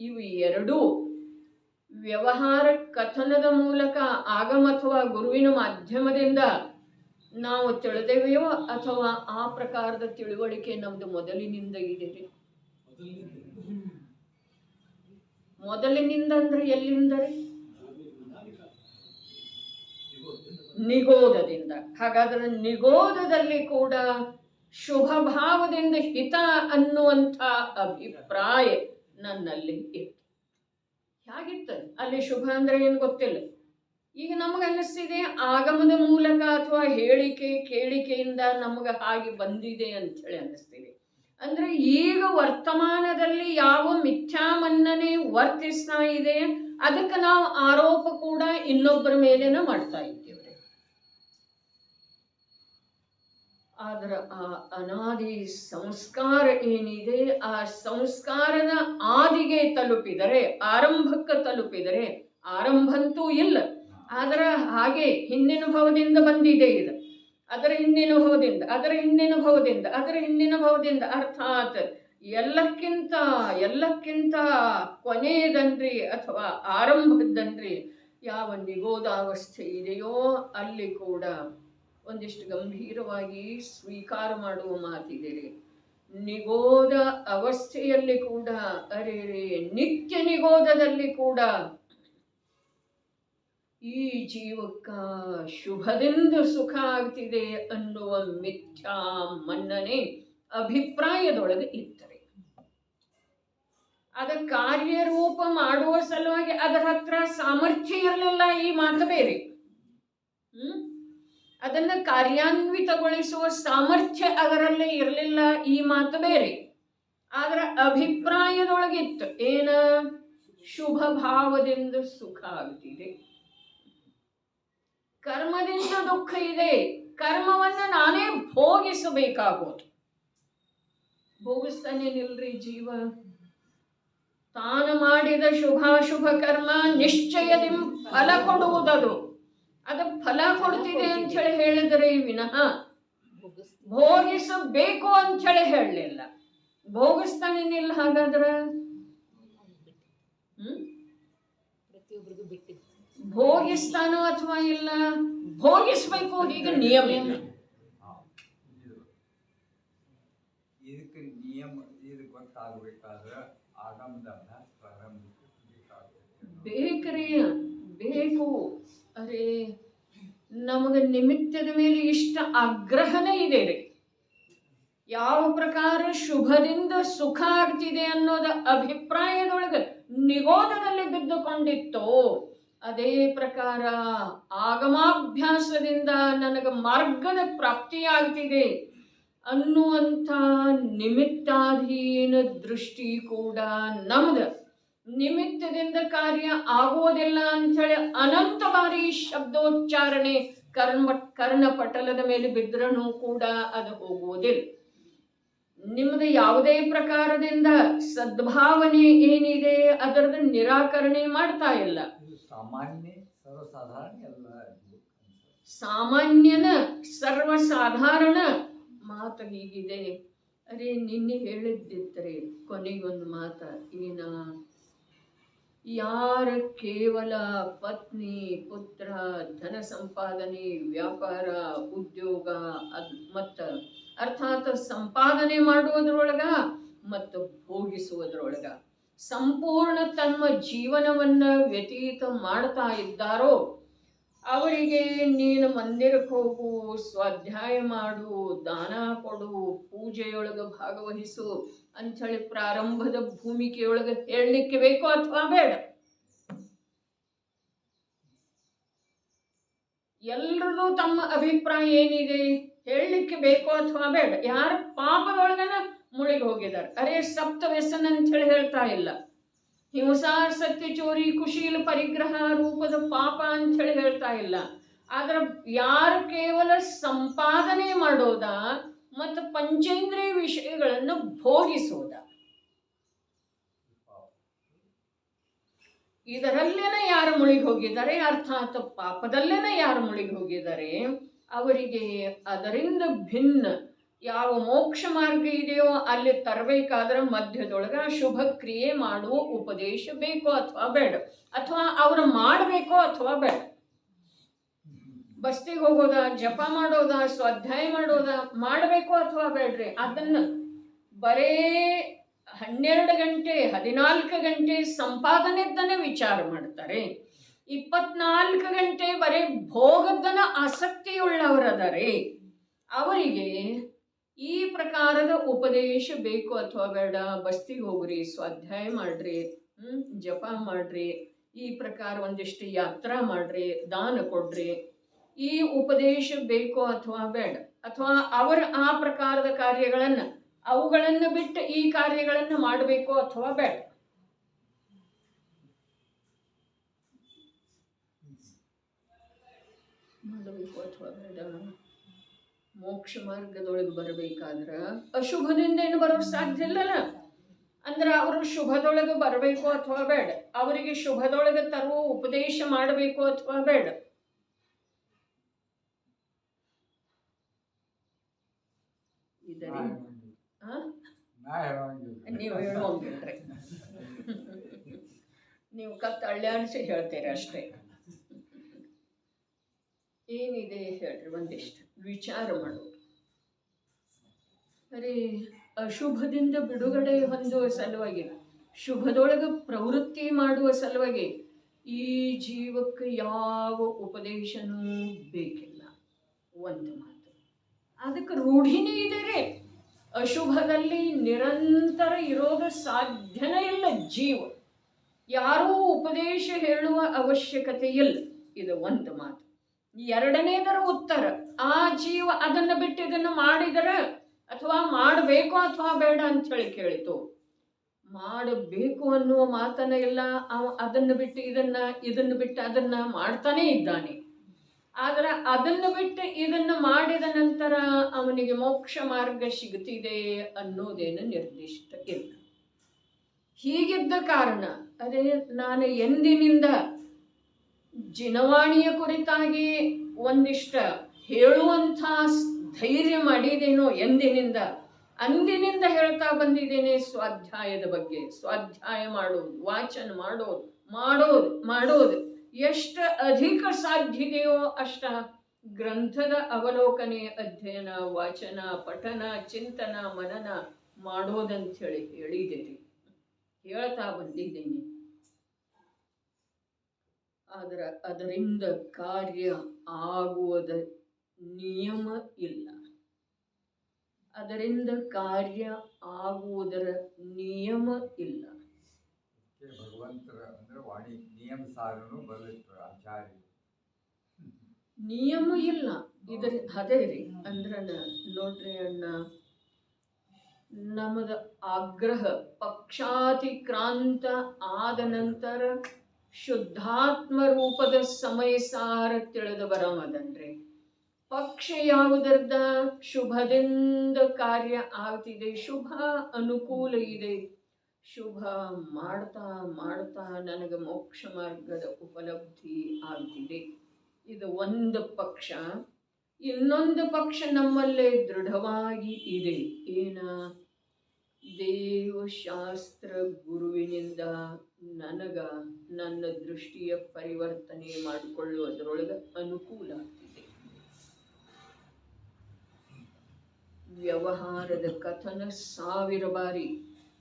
A: ಇವು ಎರಡೂ ವ್ಯವಹಾರ ಕಥನದ ಮೂಲಕ ಆಗಮ ಅಥವಾ ಗುರುವಿನ ಮಾಧ್ಯಮದಿಂದ ನಾವು ತಿಳಿದೇವೆಯೋ ಅಥವಾ ಆ ಪ್ರಕಾರದ ತಿಳುವಳಿಕೆ ನಮ್ದು ಮೊದಲಿನಿಂದ ಇದೆ ರೀ? ಮೊದಲಿನಿಂದ ಅಂದ್ರೆ ಎಲ್ಲಿಂದ ರೀ? ನಿಗೋಧದಿಂದ. ಹಾಗಾದ್ರೆ ನಿಗೋಧದಲ್ಲಿ ಕೂಡ ಶುಭ ಭಾವದಿಂದ ಹಿತ ಅನ್ನುವಂಥ ಅಭಿಪ್ರಾಯ ನನ್ನಲ್ಲಿ ಇತ್ತು. ಹೇಗಿತ್ತು ಅಲ್ಲಿ? ಶುಭ ಅಂದ್ರೆ ಏನು ಗೊತ್ತಿಲ್ಲ. ಈಗ ನಮಗನ್ನಿಸ್ತಿದೆ ಆಗಮದ ಮೂಲಕ ಅಥವಾ ಹೇಳಿಕೆ ಕೇಳಿಕೆಯಿಂದ ನಮಗೆ ಹಾಗೆ ಬಂದಿದೆ ಅಂಥೇಳಿ ಅನ್ನಿಸ್ತಿದೆ. ಅಂದ್ರೆ ಈಗ ವರ್ತಮಾನದಲ್ಲಿ ಯಾವ ಮಿಥ್ಯಾಮನ್ನನೆ ವರ್ತಿಸ್ತಾ ಇದೆ ಅದಕ್ಕೆ ನಾವು ಆರೋಪ ಕೂಡ ಇನ್ನೊಬ್ಬರ ಮೇಲೇನ ಮಾಡ್ತಾ ಇದ್ದೇವೆ. ಆದ್ರೆ ಆ ಅನಾದಿ ಸಂಸ್ಕಾರ ಏನಿದೆ, ಆ ಸಂಸ್ಕಾರದ ಆದಿಗೆ ತಲುಪಿದರೆ, ಆರಂಭಕ್ಕೆ ತಲುಪಿದರೆ, ಆರಂಭಂತೂ ಇಲ್ಲ, ಆದ್ರೆ ಹಾಗೆ ಹಿಂದಿನ ಭವದಿಂದ ಬಂದಿದೆ ಇದು, ಅದರ ಹಿಂದಿನ ಭವದಿಂದ, ಅದರ ಹಿಂದಿನ ಭವದಿಂದ, ಅದರ ಹಿಂದಿನ ಭವದಿಂದ, ಅರ್ಥಾತ್ ಎಲ್ಲಕ್ಕಿಂತ ಕೊನೆಯದನ್ರಿ ಅಥವಾ ಆರಂಭದನ್ರಿ ಯಾವ ನಿಗೋಧಾವಸ್ಥೆ ಇದೆಯೋ ಅಲ್ಲಿ ಕೂಡ ಒಂದಿಷ್ಟು ಗಂಭೀರವಾಗಿ ಸ್ವೀಕಾರ ಮಾಡುವ ಮಾತಿದೆ ರೀ. ನಿಗೋಧ ಅವಸ್ಥೆಯಲ್ಲಿ ಕೂಡ, ಅರೆ ನಿತ್ಯ ನಿಗೋಧದಲ್ಲಿ ಕೂಡ ಈ ಜೀವಕ್ಕ ಶುಭದಿಂದ ಸುಖ ಆಗ್ತಿದೆ ಅನ್ನುವ ಮಿಥ್ಯಾ ಮನ್ನನೆ ಅಭಿಪ್ರಾಯದೊಳಗೆ ಇತ್ತರೆ. ಅದ ಕಾರ್ಯರೂಪ ಮಾಡುವ ಸಲುವಾಗಿ ಅದರ ಹತ್ರ ಸಾಮರ್ಥ್ಯ ಇರಲಿಲ್ಲ. ಈ ಮಾತು ಬೇರೆ. ಅದನ್ನು ಕಾರ್ಯಾನ್ವಿತಗೊಳಿಸುವ ಸಾಮರ್ಥ್ಯ ಅದರಲ್ಲಿ ಇರಲಿಲ್ಲ. ಈ ಮಾತು ಬೇರೆ. ಆದ್ರೆ ಅಭಿಪ್ರಾಯದೊಳಗಿತ್ತು ಏನ, ಶುಭ ಭಾವದಿಂದ ಸುಖ ಆಗ್ತಿದೆ, ಕರ್ಮದಿಂದ ದುಃಖ ಇದೆ, ಕರ್ಮವನ್ನ ನಾನೇ ಭೋಗಿಸಬೇಕಾಗೋದು. ಭೋಗಿಸ್ತಾನೇನಿಲ್ರಿ ಜೀವ. ತಾನು ಮಾಡಿದ ಶುಭಾಶುಭ ಕರ್ಮ ನಿಶ್ಚಯದಿ ಫಲ ಕೊಡುವುದದು. ಅದು ಫಲ ಕೊಡ್ತಿದೆ ಅಂತ ಹೇಳಿ ಹೇಳಿದರೆ ವಿನಃ ಭೋಗಿಸಬೇಕು ಅಂತ ಹೇಳಿ ಹೇಳಲಿಲ್ಲ. ಭೋಗಿಸ್ತಾನೇನಿಲ್ಲ. ಹಾಗಾದ್ರೆ
B: ಪ್ರತಿಯೊಬ್ಬರಿಗೂ ಬಿಟ್ಟಿದ್ದು
A: ಭೋಗಿಸ್ತಾನೋ ಅಥವಾ ಇಲ್ಲ, ಭೋಗಿಸ್ಬೇಕು ಈಗ ನಿಯಮ ಇಲ್ಲ.
C: ಇದಕ್ಕೆ ನಿಯಮ ಇದು ಗೊತ್ತಾಗಬೇಕಾದ್ರೆ ಆಗಮದ
A: ಬೇಕ್ರಿ, ಬೇಕು. ಅರೆ ನಮಗೆ ನಿಮಿತ್ತದ ಮೇಲೆ ಇಷ್ಟ ಆಗ್ರಹನೇ ಇದೆ ರೀ. ಯಾವ ಪ್ರಕಾರ ಶುಭದಿಂದ ಸುಖ ಆಗ್ತಿದೆ ಅನ್ನೋದ ಅಭಿಪ್ರಾಯದೊಳಗೆ ನಿಗೋಧದಲ್ಲಿ ಬಿದ್ದುಕೊಂಡಿತ್ತೋ ಅದೇ ಪ್ರಕಾರ ಆಗಮಾಭ್ಯಾಸದಿಂದ ನನಗೆ ಮಾರ್ಗದ ಪ್ರಾಪ್ತಿಯಾಗ್ತಿದೆ ಅನ್ನುವಂಥ ನಿಮಿತ್ತಾಧೀನ ದೃಷ್ಟಿ ಕೂಡ ನಮ್ದ. ನಿಮಿತ್ತದಿಂದ ಕಾರ್ಯ ಆಗೋದಿಲ್ಲ ಅಂಥೇಳಿ ಅನಂತ ಬಾರಿ ಶಬ್ದೋಚ್ಚಾರಣೆ ಕರ್ಣಪಟಲದ ಮೇಲೆ ಬಿದ್ರೂ ಕೂಡ ಅದು ಹೋಗುವುದಿಲ್ಲ. ನಿಮ್ಮದು ಯಾವುದೇ ಪ್ರಕಾರದಿಂದ ಸದ್ಭಾವನೆ ಏನಿದೆ ಅದರದ ನಿರಾಕರಣೆ ಮಾಡ್ತಾ ಇಲ್ಲ.
C: ಸಾಮಾನ್ಯ ಸರ್ವಸಾಧಾರಣ ಎಲ್ಲ
A: ಸಾಮಾನ್ಯನ ಸರ್ವಸಾಧಾರಣ ಮಾತು ಹೀಗಿದೆ. ಅರೆ ನಿನ್ನೆ ಹೇಳಿದ್ದಿತ್ತರೆ ಕೊನೆಗೊಂದು ಮಾತ ಏನ, ಯಾರ ಕೇವಲ ಪತ್ನಿ ಪುತ್ರ ಧನ ಸಂಪಾದನೆ ವ್ಯಾಪಾರ ಉದ್ಯೋಗ ಮತ್ತು ಅರ್ಥಾತ್ ಸಂಪಾದನೆ ಮಾಡುವುದರೊಳಗ ಮತ್ತು ಭೋಗಿಸುವುದರೊಳಗ ಸಂಪೂರ್ಣ ತಮ್ಮ ಜೀವನವನ್ನ ವ್ಯತೀತ ಮಾಡ್ತಾ ಇದ್ದಾರೋ ಅವರಿಗೆ ನೀನು ಮಂದಿರಕ್ಕೆ ಹೋಗು, ಸ್ವಾಧ್ಯಾಯ ಮಾಡು, ದಾನ ಕೊಡು, ಪೂಜೆಯೊಳಗೆ ಭಾಗವಹಿಸು ಅಂಥೇಳಿ ಪ್ರಾರಂಭದ ಭೂಮಿಕೆಯೊಳಗೆ ಹೇಳಲಿಕ್ಕೆ ಬೇಕೋ ಅಥವಾ ಬೇಡ? ಎಲ್ರದು ತಮ್ಮ ಅಭಿಪ್ರಾಯ ಏನಿದೆ ಹೇಳಲಿಕ್ಕೆ ಬೇಕೋ ಅಥವಾ ಬೇಡ? ಯಾರು ಪಾಪದೊಳಗನ ಮುಳುಗಿ ಹೋಗಿದ್ದಾರೆ. ಅರೆ ಸಪ್ತ ವ್ಯಸನ ಅಂತ ಹೇಳಿ ಹೇಳ್ತಾ ಇಲ್ಲ. ಹಿಂಸಾ ಸತ್ಯ ಚೋರಿ ಕುಶೀಲ ಪರಿಗ್ರಹ ರೂಪದ ಪಾಪ ಅಂತ ಹೇಳಿ ಹೇಳ್ತಾ ಇಲ್ಲ. ಆದ್ರೆ ಯಾರು ಕೇವಲ ಸಂಪಾದನೆ ಮಾಡೋದ ಮತ್ತು ಪಂಚೇಂದ್ರಿಯ ವಿಷಯಗಳನ್ನು ಭೋಗಿಸೋದ, ಇದರಲ್ಲೇನ ಯಾರು ಮುಳುಗಿ ಹೋಗಿದ್ದಾರೆ ಅರ್ಥಾತ್ ಪಾಪದಲ್ಲೇನ ಯಾರು ಮುಳುಗಿ ಹೋಗಿದ್ದಾರೆ ಅವರಿಗೆ ಅದರಿಂದ ಭಿನ್ನ ಯಾವ ಮೋಕ್ಷ ಮಾರ್ಗ ಇದೆಯೋ ಅಲ್ಲಿ ತರಬೇಕಾದ್ರೆ ಮಧ್ಯದೊಳಗ ಶುಭ ಕ್ರಿಯೆ ಮಾಡುವ ಉಪದೇಶ ಬೇಕೋ ಅಥವಾ ಬೇಡ, ಅಥವಾ ಅವ್ರು ಮಾಡಬೇಕೋ ಅಥವಾ ಬೇಡ. ಬಸ್ತಿಗೆ ಹೋಗೋದ, ಜಪ ಮಾಡೋದ, ಸ್ವಾಧ್ಯಾಯ ಮಾಡೋದ ಮಾಡಬೇಕೋ ಅಥವಾ ಬೇಡ್ರಿ? ಅದನ್ನ ಬರೇ 12 ಗಂಟೆ 14 ಗಂಟೆ ಸಂಪಾದನೆದ್ದನ್ನೇ ವಿಚಾರ ಮಾಡ್ತಾರೆ. 24 ಗಂಟೆ ಬರೇ ಭೋಗದ್ದನ ಆಸಕ್ತಿಯುಳ್ಳವರದರೆ ಅವರಿಗೆ ಈ ಪ್ರಕಾರದ ಉಪದೇಶ ಬೇಕು ಅಥವಾ ಬೇಡ? ಬಸ್ತಿಗೆ ಹೋಗ್ರಿ, ಸ್ವಾಧ್ಯಾಯ ಮಾಡ್ರಿ, ಜಪ ಮಾಡ್ರಿ, ಈ ಪ್ರಕಾರ ಒಂದಿಷ್ಟು ಯಾತ್ರಾ ಮಾಡ್ರಿ, ದಾನ ಕೊಡ್ರಿ, ಈ ಉಪದೇಶ ಬೇಕೋ ಅಥವಾ ಬೇಡ? ಅಥವಾ ಅವರ ಆ ಪ್ರಕಾರದ ಕಾರ್ಯಗಳನ್ನು ಅವುಗಳನ್ನು ಬಿಟ್ಟು ಈ ಕಾರ್ಯಗಳನ್ನು ಮಾಡಬೇಕೋ ಅಥವಾ ಬೇಡ? ಮಾಡಬೇಕು ಅಥವಾ ಬೇಡ? ಮೋಕ್ಷ ಮಾರ್ಗದೊಳಗೆ ಬರಬೇಕಾದ್ರೆ ಅಶುಭದಿಂದ ಏನು ಬರೋದು ಸಾಧ್ಯ ಇಲ್ಲಲ್ಲ. ಅಂದ್ರೆ ಅವರು ಶುಭದೊಳಗೆ ಬರಬೇಕು ಅಥವಾ ಬೇಡ? ಅವರಿಗೆ ಶುಭದೊಳಗೆ ತರುವ ಉಪದೇಶ ಮಾಡಬೇಕು ಅಥವಾ ಬೇಡ? ಇದರಿ ನೀವು ಹೇಳೋಂಗಿಲ್ರಿ, ನೀವು ಕತ್ತು ಅಳ್ಳಾಡಿಸಿ ಹೇಳ್ತೀರಿ ಅಷ್ಟೇ. ಏನಿದೆ ಹೇಳ್ರಿ, ಒಂದಿಷ್ಟು ವಿಚಾರ ಮಾಡೋದು. ಅರೆ ಅಶುಭದಿಂದ ಬಿಡುಗಡೆ ಹೊಂದುವ ಸಲುವಾಗಿ, ಶುಭದೊಳಗೆ ಪ್ರವೃತ್ತಿ ಮಾಡುವ ಸಲುವಾಗಿ ಈ ಜೀವಕ್ಕೆ ಯಾವ ಉಪದೇಶನೂ ಬೇಕಿಲ್ಲ. ಒಂದು ಮಾತು ಅದಕ್ಕೆ ರೂಢಿನೇ ಇದೆ ರೀ. ಅಶುಭದಲ್ಲಿ ನಿರಂತರ ಇರೋದು ಸಾಧ್ಯನೇ ಇಲ್ಲ. ಜೀವ ಯಾರೂ ಉಪದೇಶ ಹೇಳುವ ಅವಶ್ಯಕತೆ ಇಲ್ಲ. ಇದು ಒಂದು ಮಾತು. ಎರಡನೇದರ ಉತ್ತರ, ಆ ಜೀವ ಅದನ್ನ ಬಿಟ್ಟು ಇದನ್ನು ಮಾಡಿದರ ಅಥವಾ ಮಾಡಬೇಕು ಅಥವಾ ಬೇಡ ಅಂತ ಹೇಳಿ ಕೇಳಿತು. ಮಾಡಬೇಕು ಅನ್ನುವ ಮಾತನ ಇಲ್ಲ. ಅದನ್ನು ಬಿಟ್ಟು ಇದನ್ನು ಬಿಟ್ಟು ಅದನ್ನ ಮಾಡ್ತಾನೆ ಇದ್ದಾನೆ. ಆದ್ರೆ ಅದನ್ನು ಬಿಟ್ಟು ಇದನ್ನು ಮಾಡಿದ ನಂತರ ಅವನಿಗೆ ಮೋಕ್ಷ ಮಾರ್ಗ ಸಿಗುತ್ತಿದೆ ಅನ್ನೋದೇನು ನಿರ್ದಿಷ್ಟ ಇಲ್ಲ. ಹೀಗಿದ್ದ ಕಾರಣ ಅದೇ ನಾನು ಎಂದಿನಿಂದ ಜಿನವಾಣಿಯ ಕುರಿತಾಗಿ ಒಂದಿಷ್ಟ ಹೇಳುವಂಥ ಧೈರ್ಯ ಮಾಡಿದೇನೋ ಎಂದಿನಿಂದ ಅಂದಿನಿಂದ ಹೇಳ್ತಾ ಬಂದಿದ್ದೇನೆ. ಸ್ವಾಧ್ಯಾಯದ ಬಗ್ಗೆ, ಸ್ವಾಧ್ಯಾಯ ಮಾಡೋದು, ವಾಚನ ಮಾಡೋದು ಎಷ್ಟು ಅಧಿಕ ಸಾಧ್ಯತೆಯೋ ಅಷ್ಟ ಗ್ರಂಥದ ಅವಲೋಕನೆ, ಅಧ್ಯಯನ, ವಾಚನ, ಪಠನ, ಚಿಂತನ, ಮನನ ಮಾಡೋದಂಥೇಳಿ ಹೇಳ್ತಾ ಬಂದಿದ್ದೇನೆ. ಆದರೆ ಅದರಿಂದ ಕಾರ್ಯ ಆಗುವುದ ನಿಯಮ ಇಲ್ಲ. ಅದರಿಂದ ಕಾರ್ಯ ಆಗುವುದರ ನಿಯಮ ಇಲ್ಲ.
C: ಭಗವಂತರ ಅಂದ್ರೆ ವಾಣಿ ನಿಯಮ ಸಾರನು ಬರಲಿತ್ತು ಆಚಾರ್ಯ
A: ನಿಯಮ ಇಲ್ಲ. ಇದರ ಅದೇ ರೀ ಅಂದ್ರ ನೋಡ್ರಿ ಅಣ್ಣ, ನಮ್ಮದ ಆಗ್ರಹ ಪಕ್ಷಾತಿಕ್ರಾಂತ ಆದ ನಂತರ ಶುದ್ಧಾತ್ಮ ರೂಪದ ಸಮಯ ಸಾರ ತಿಳಿದು ಬರಮದನ್ರಿ. ಪಕ್ಷ ಯಾವುದರದ ಶುಭದಿಂದ ಕಾರ್ಯ ಆಗ್ತಿದೆ, ಶುಭ ಅನುಕೂಲ ಇದೆ, ಶುಭ ಮಾಡ್ತಾ ಮಾಡ್ತಾ ನನಗೆ ಮೋಕ್ಷ ಮಾರ್ಗದ ಉಪಲಬ್ಧಿ ಆಗ್ತಿದೆ. ಇದು ಒಂದು ಪಕ್ಷ. ಇನ್ನೊಂದು ಪಕ್ಷ ನಮ್ಮಲ್ಲೇ ದೃಢವಾಗಿ ಇದೆ. ಏನ? ದೇವಶಾಸ್ತ್ರ ಗುರುವಿನಿಂದ ನನಗ ನನ್ನ ದೃಷ್ಟಿಯ ಪರಿವರ್ತನೆ ಮಾಡಿಕೊಳ್ಳುವುದರೊಳಗೆ ಅನುಕೂಲ ಆಗ್ತಿದೆ. ವ್ಯವಹಾರದ ಕಥನ 1000 ಬಾರಿ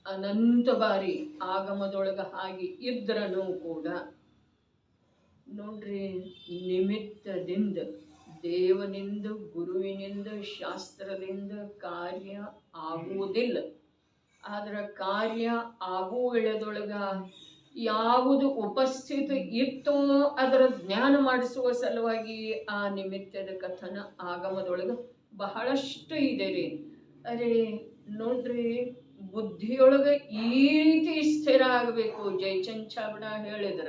A: ಅನಂತ ಬಾರಿ ಆಗಮದೊಳಗ ಹಾಗೆ ಇದ್ರನೂ ಕೂಡ ನೋಡ್ರಿ, ನಿಮಿತ್ತದಿಂದ ದೇವನಿಂದ ಗುರುವಿನಿಂದ ಶಾಸ್ತ್ರದಿಂದ ಕಾರ್ಯ ಆಗುವುದಿಲ್ಲ. ಆದ್ರ ಕಾರ್ಯ ಆಗುವುದೊಳಗ ಯಾವುದು ಉಪಸ್ಥಿತ ಇತ್ತೋ ಅದರ ಜ್ಞಾನ ಮಾಡಿಸುವ ಸಲುವಾಗಿ ಆ ನಿಮಿತ್ತದ ಕಥನ ಆಗಮದೊಳಗ ಬಹಳಷ್ಟು ಇದೆ ರೀ. ಅರೆ ನೋಡ್ರಿ, ಬುದ್ಧಿಯೊಳಗ ಈ ರೀತಿ ಸ್ಥಿರ ಆಗಬೇಕು. ಜಯಚಂದ್ ಚಾವಡ ಹೇಳಿದ್ರ,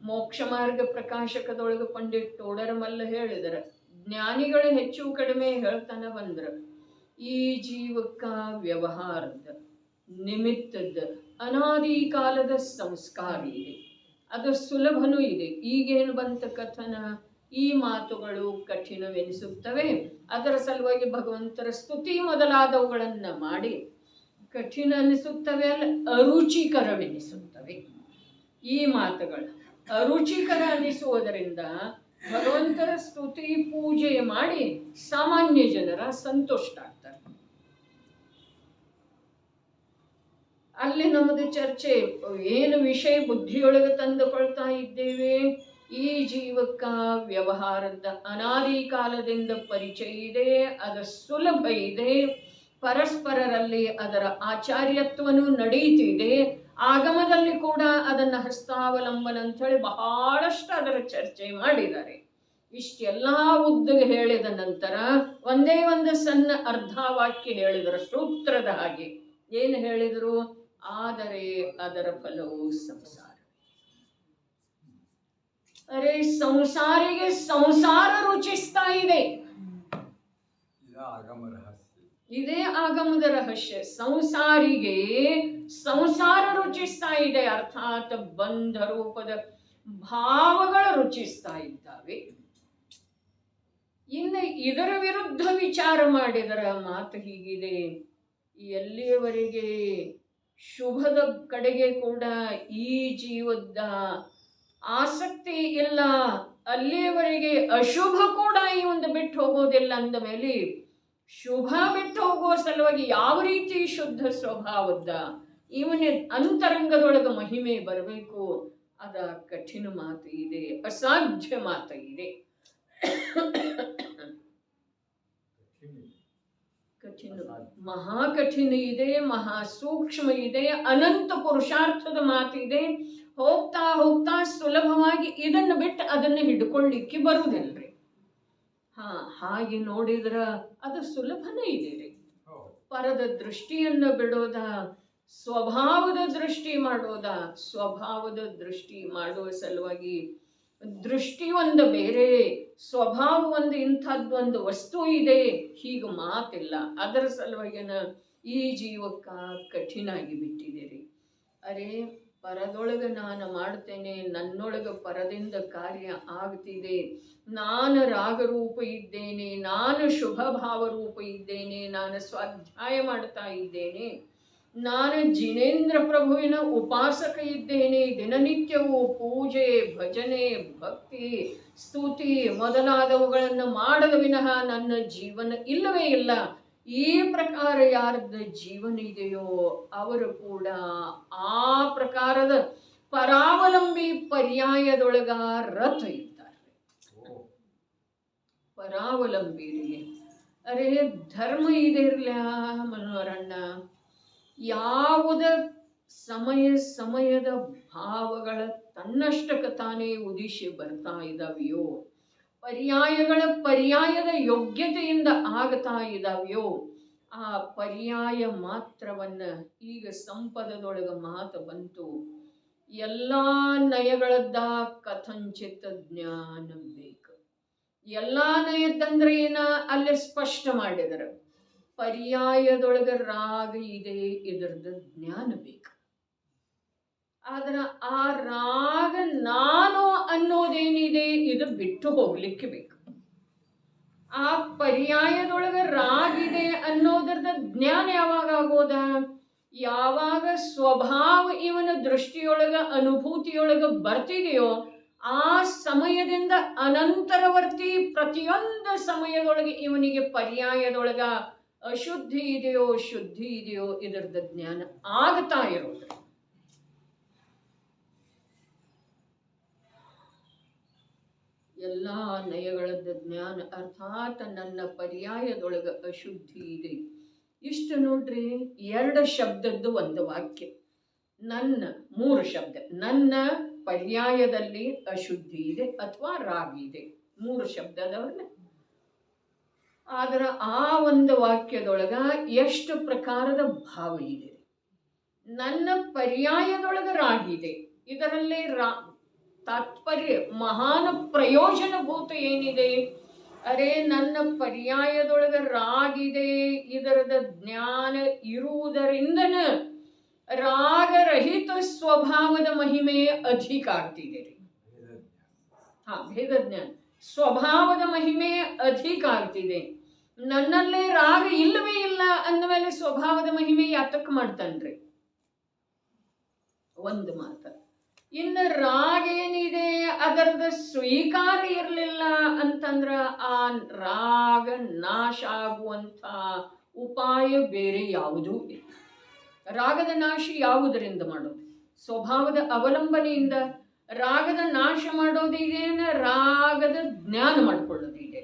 A: ಮೋಕ್ಷ ಮಾರ್ಗ ಪ್ರಕಾಶಕದೊಳಗ ಪಂಡಿತ್ ಟೋಡರಮಲ್ಲ ಹೇಳಿದ್ರ, ಜ್ಞಾನಿಗಳು ಹೆಚ್ಚು ಕಡಿಮೆ ಹೇಳ್ತಾನ ಬಂದ್ರ, ಈ ಜೀವಕ್ಕ ವ್ಯವಹಾರದ ನಿಮಿತ್ತದ ಅನಾದಿ ಕಾಲದ ಸಂಸ್ಕಾರ ಇದೆ. ಅದು ಸುಲಭನೂ ಇದೆ. ಈಗೇನು ಬಂತ ಕಥನ, ಈ ಮಾತುಗಳು ಕಠಿಣವೆನಿಸುತ್ತವೆ. ಅದರ ಸಲುವಾಗಿ ಭಗವಂತರ ಸ್ತುತಿ ಮೊದಲಾದವುಗಳನ್ನ ಮಾಡಿ ಕಠಿಣ ಅನಿಸುತ್ತವೆ, ಅಲ್ಲ ಅರುಚಿಕರವೆನಿಸುತ್ತವೆ. ಈ ಮಾತುಗಳು ಅರುಚಿಕರ ಅನಿಸುವುದರಿಂದ ಭಗವಂತರ ಸ್ತುತಿ ಪೂಜೆ ಮಾಡಿ ಸಾಮಾನ್ಯ ಜನರ ಸಂತುಷ್ಟ ಆಗ್ತಾರೆ. ಅಲ್ಲಿ ನಮ್ಮದು ಚರ್ಚೆ ಏನು ವಿಷಯ ಬುದ್ಧಿಯೊಳಗೆ ತಂದುಕೊಳ್ತಾ ಇದ್ದೇವೆ. ಈ ಜೀವಕ್ಕ ವ್ಯವಹಾರದ ಅನಾದಿ ಕಾಲದಿಂದ ಪರಿಚಯ ಇದೆ, ಅದು ಸುಲಭ ಇದೆ, ಪರಸ್ಪರರಲ್ಲಿ ಅದರ ಆಚಾರ್ಯತ್ವನೂ ನಡೆಯುತ್ತಿದೆ. ಆಗಮದಲ್ಲಿ ಕೂಡ ಅದನ್ನು ಹಸ್ತಾವಲಂಬನ ಅಂತ ಹೇಳಿ ಬಹಳಷ್ಟು ಅದರ ಚರ್ಚೆ ಮಾಡಿದ್ದಾರೆ. ಇಷ್ಟೆಲ್ಲ ಉದ್ದಗೆ ಹೇಳಿದ ನಂತರ ಒಂದೇ ಒಂದು ಸಣ್ಣ ಅರ್ಧ ವಾಕ್ಯ ಹೇಳಿದರು, ಸೂತ್ರದ ಹಾಗೆ. ಏನು ಹೇಳಿದರು? ಆದರೆ ಅದರ ಫಲವು ಸಂಸಾರ. ಅರೆ, ಸಂಸಾರಿಗೆ ಸಂಸಾರ ರುಚಿಸ್ತಾ ಇದೆ. ಇದೇ ಆಗಮದ ರಹಸ್ಯ. ಸಂಸಾರಿಗೆ ಸಂಸಾರ ರುಚಿಸ್ತಾ ಇದೆ, ಅರ್ಥಾತ್ ಬಂಧ ರೂಪದ ಭಾವಗಳು ರುಚಿಸ್ತಾ ಇದ್ದಾವೆ. ಇನ್ನು ಇದರ ವಿರುದ್ಧ ವಿಚಾರ ಮಾಡಿದರ ಮಾತು ಹೀಗಿದೆ, ಎಲ್ಲಿಯವರೆಗೆ ಶುಭದ ಕಡೆಗೆ ಕೂಡ ಈ ಜೀವದ ಆಸಕ್ತಿ ಇಲ್ಲ, ಅಲ್ಲಿಯವರೆಗೆ ಅಶುಭ ಕೂಡ ಈ ಒಂದು ಬಿಟ್ಟು ಹೋಗೋದಿಲ್ಲ. ಅಂದ ಮೇಲೆ ಶುಭ ಬಿಟ್ಟು ಹೋಗುವ ಸಲುವಾಗಿ ಯಾವ ರೀತಿ ಶುದ್ಧ ಸ್ವಭಾವದ ಇವನ ಅಂತರಂಗದೊಳಗೆ ಮಹಿಮೆ ಬರಬೇಕು, ಅದ ಕಠಿಣ ಮಾತು ಇದೆ, ಅಸಾಧ್ಯ ಮಾತು ಇದೆ. ಕಠಿಣ, ಮಹಾ ಕಠಿಣ ಇದೆ, ಮಹಾ ಸೂಕ್ಷ್ಮ ಇದೆ, ಅನಂತ ಪುರುಷಾರ್ಥದ ಮಾತಿದೆ. ಹೋಗ್ತಾ ಹೋಗ್ತಾ ಸುಲಭವಾಗಿ ಇದನ್ನು ಬಿಟ್ಟು ಅದನ್ನು ಹಿಡ್ಕೊಳ್ಳಿಕ್ಕೆ ಬರುವುದಿಲ್ರಿ. ಹಾಗೆ ನೋಡಿದ್ರ ಅದು ಸುಲಭನೇ ಇದೆ ರೀ.
C: ಹೌದು.
A: ಪರದ ದೃಷ್ಟಿಯನ್ನು ಬಿಡೋದ, ಸ್ವಭಾವದ ದೃಷ್ಟಿ ಮಾಡೋದ. ಸ್ವಭಾವದ ದೃಷ್ಟಿ ಮಾಡುವ ಸಲುವಾಗಿ ದೃಷ್ಟಿ ಒಂದು ಬೇರೆ, ಸ್ವಭಾವ ಒಂದು ಇಂಥದ್ದೊಂದು ವಸ್ತು ಇದೆ ಹೀಗೆ ಮಾತಿಲ್ಲ. ಅದರ ಸಲುವಾಗಿನ ಈ ಜೀವಕ್ಕ ಕಠಿಣ ಆಗಿ ಬಿಟ್ಟಿದೆ. ಅರೆ ಪರದೊಳಗೆ ನಾನು ಮಾಡ್ತೇನೆ, ನನ್ನೊಳಗೆ ಪರದಿಂದ ಕಾರ್ಯ ಆಗ್ತಿದೆ, ನಾನು ರಾಗರೂಪ ಇದ್ದೇನೆ, ನಾನು ಶುಭ ಭಾವರೂಪ ಇದ್ದೇನೆ, ನಾನು ಸ್ವಾಧ್ಯಾಯ ಮಾಡ್ತಾ ಇದ್ದೇನೆ, ನಾನು ಜಿನೇಂದ್ರ ಪ್ರಭುವಿನ ಉಪಾಸಕ ಇದ್ದೇನೆ, ದಿನನಿತ್ಯವೂ ಪೂಜೆ ಭಜನೆ ಭಕ್ತಿ ಸ್ತುತಿ ಮೊದಲಾದವುಗಳನ್ನು ಮಾಡದ ವಿನಃ ನನ್ನ ಜೀವನ ಇಲ್ಲವೇ ಇಲ್ಲ. ಈ ಪ್ರಕಾರ ಯಾರ್ದ ಜೀವನ ಇದೆಯೋ ಅವರು ಕೂಡ ಆ ಪ್ರಕಾರದ ಪರಾವಲಂಬಿ ಪರ್ಯಾಯದೊಳಗ ರಥ ಇದ್ದಾರೆ. ಪರಾವಲಂಬಿರಿಗೆ ಅರೆ ಧರ್ಮ ಇದೆ ಇರ್ಲ ಮನೋರಣ್ಣ, ಯಾವುದ ಸಮಯದ ಭಾವಗಳ ತನ್ನಷ್ಟಕ್ಕೆ ತಾನೇ ಉದಿಸಿ ಬರ್ತಾ ಇದ್ದಾವೆಯೋ, ಪರ್ಯಾಯದ ಯೋಗ್ಯತೆಯಿಂದ ಆಗ್ತಾ ಇದ್ದಾವೆಯೋ, ಆ ಪರ್ಯಾಯ ಮಾತ್ರವನ್ನ ಈಗ ಸಂಪದದೊಳಗೆ ಮಾತು ಬಂತು, ಎಲ್ಲ ನಯಗಳದ್ದ ಕಥಂಚಿತ್ ಜ್ಞಾನ ಬೇಕು. ಎಲ್ಲ ನಯದ್ದಂದ್ರೆ ಏನ ಅಲ್ಲಿ ಸ್ಪಷ್ಟ ಮಾಡಿದರು, ಪರ್ಯಾಯದೊಳಗೆ ರಾಗ ಇದೆ, ಇದರದ್ದು ಜ್ಞಾನ ಬೇಕು. ಆದ್ರೆ ಆ ರಾಗ ನಾನು ಅನ್ನೋದೇನಿದೆ ಇದು ಬಿಟ್ಟು ಹೋಗ್ಲಿಕ್ಕೆ ಬೇಕು. ಆ ಪರ್ಯಾಯದೊಳಗೆ ರಾಗ ಇದೆ ಅನ್ನೋದ್ರದ ಜ್ಞಾನ ಯಾವಾಗ ಆಗೋದ? ಯಾವಾಗ ಸ್ವಭಾವ ಇವನ ದೃಷ್ಟಿಯೊಳಗ ಅನುಭೂತಿಯೊಳಗ ಬರ್ತಿದೆಯೋ ಆ ಸಮಯದಿಂದ ಅನಂತರವರ್ತಿ ಪ್ರತಿಯೊಂದು ಸಮಯದೊಳಗೆ ಇವನಿಗೆ ಪರ್ಯಾಯದೊಳಗ ಅಶುದ್ಧಿ ಇದೆಯೋ ಶುದ್ಧಿ ಇದೆಯೋ ಇದರದ ಜ್ಞಾನ ಆಗ್ತಾ ಇರೋದು. ಎಲ್ಲ ನಯಗಳದ ಜ್ಞಾನ ಅರ್ಥಾತ್ ನನ್ನ ಪರ್ಯಾಯದೊಳಗ ಅಶುದ್ಧಿ ಇದೆ. ಇಷ್ಟು ನೋಡ್ರಿ, 2 ಶಬ್ದದ್ದು ಒಂದು ವಾಕ್ಯ. ನನ್ನ 3 ಶಬ್ದ, ನನ್ನ ಪರ್ಯಾಯದಲ್ಲಿ ಅಶುದ್ಧಿ ಇದೆ ಅಥವಾ ರಾಗ ಇದೆ, 3 ಶಬ್ದದವ್ರನ್ನ. ಆದ್ರೆ ಆ ಒಂದು ವಾಕ್ಯದೊಳಗ ಎಷ್ಟು ಪ್ರಕಾರದ ಭಾವ ಇದೆ. ನನ್ನ ಪರ್ಯಾಯದೊಳಗ ರಾಗಿದೆ, ಇದರಲ್ಲಿ ತಾತ್ಪರ್ಯ ಮಹಾನ್ ಪ್ರಯೋಜನಭೂತ ಏನಿದೆ? ಅರೆ ನನ್ನ ಪರ್ಯಾಯದೊಳಗ ರಾಗಿದೆ, ಇದರದ ಜ್ಞಾನ ಇರುವುದರಿಂದನ ರಾಗರಹಿತ ಸ್ವಭಾವದ ಮಹಿಮೆ ಅಧಿಕ ಆಗ್ತಿದೆ ರೀ. ಭೇದ ಜ್ಞಾನ ಸ್ವಭಾವದ ಮಹಿಮೆ ಅಧಿಕ ಆಗ್ತಿದೆ. ನನ್ನಲ್ಲೇ ರಾಗ ಇಲ್ಲವೇ ಇಲ್ಲ ಅಂದಮೇಲೆ ಸ್ವಭಾವದ ಮಹಿಮೆ ಯಾತಕ್ ಮಾಡ್ತಾನ್ರಿ? ಒಂದು ಮಾತ. ಇನ್ನು ರಾಗ ಏನಿದೆ ಅದರದ ಸ್ವೀಕಾರ ಇರಲಿಲ್ಲ ಅಂತಂದ್ರ ಆ ರಾಗ ನಾಶ ಆಗುವಂಥ ಉಪಾಯ ಬೇರೆ ಯಾವುದೂ ಇಲ್ಲ. ರಾಗದ ನಾಶ ಯಾವುದರಿಂದ ಮಾಡೋದು? ಸ್ವಭಾವದ ಅವಲಂಬನೆಯಿಂದ. ರಾಗದ ನಾಶ ಮಾಡೋದಿದೇನ? ರಾಗದ ಜ್ಞಾನ ಮಾಡ್ಕೊಳ್ಳೋದಿದೆ.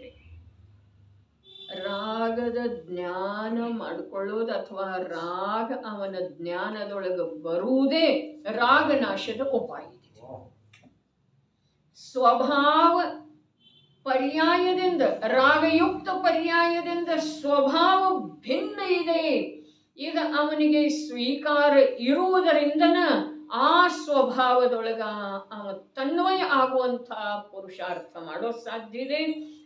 A: ರಾಗದ ಜ್ಞಾನ ಮಾಡ್ಕೊಳ್ಳೋದು ಅಥವಾ ರಾಗ ಅವನ ಜ್ಞಾನದೊಳಗೆ ಬರುವುದೇ ರಾಗನಾಶದ ಉಪಾಯ. ಸ್ವಭಾವ ಪರ್ಯಾಯದಿಂದ, ರಾಗಯುಕ್ತ ಪರ್ಯಾಯದಿಂದ ಸ್ವಭಾವ ಭಿನ್ನ ಇದೆ, ಈಗ ಅವನಿಗೆ ಸ್ವೀಕಾರ ಇರುವುದರಿಂದನ ಆ ಸ್ವಭಾವದೊಳಗ ಅವ ತನ್ವಯ ಆಗುವಂಥ ಪುರುಷಾರ್ಥ ಮಾಡೋ ಸಾಧ್ಯ ಇದೆ.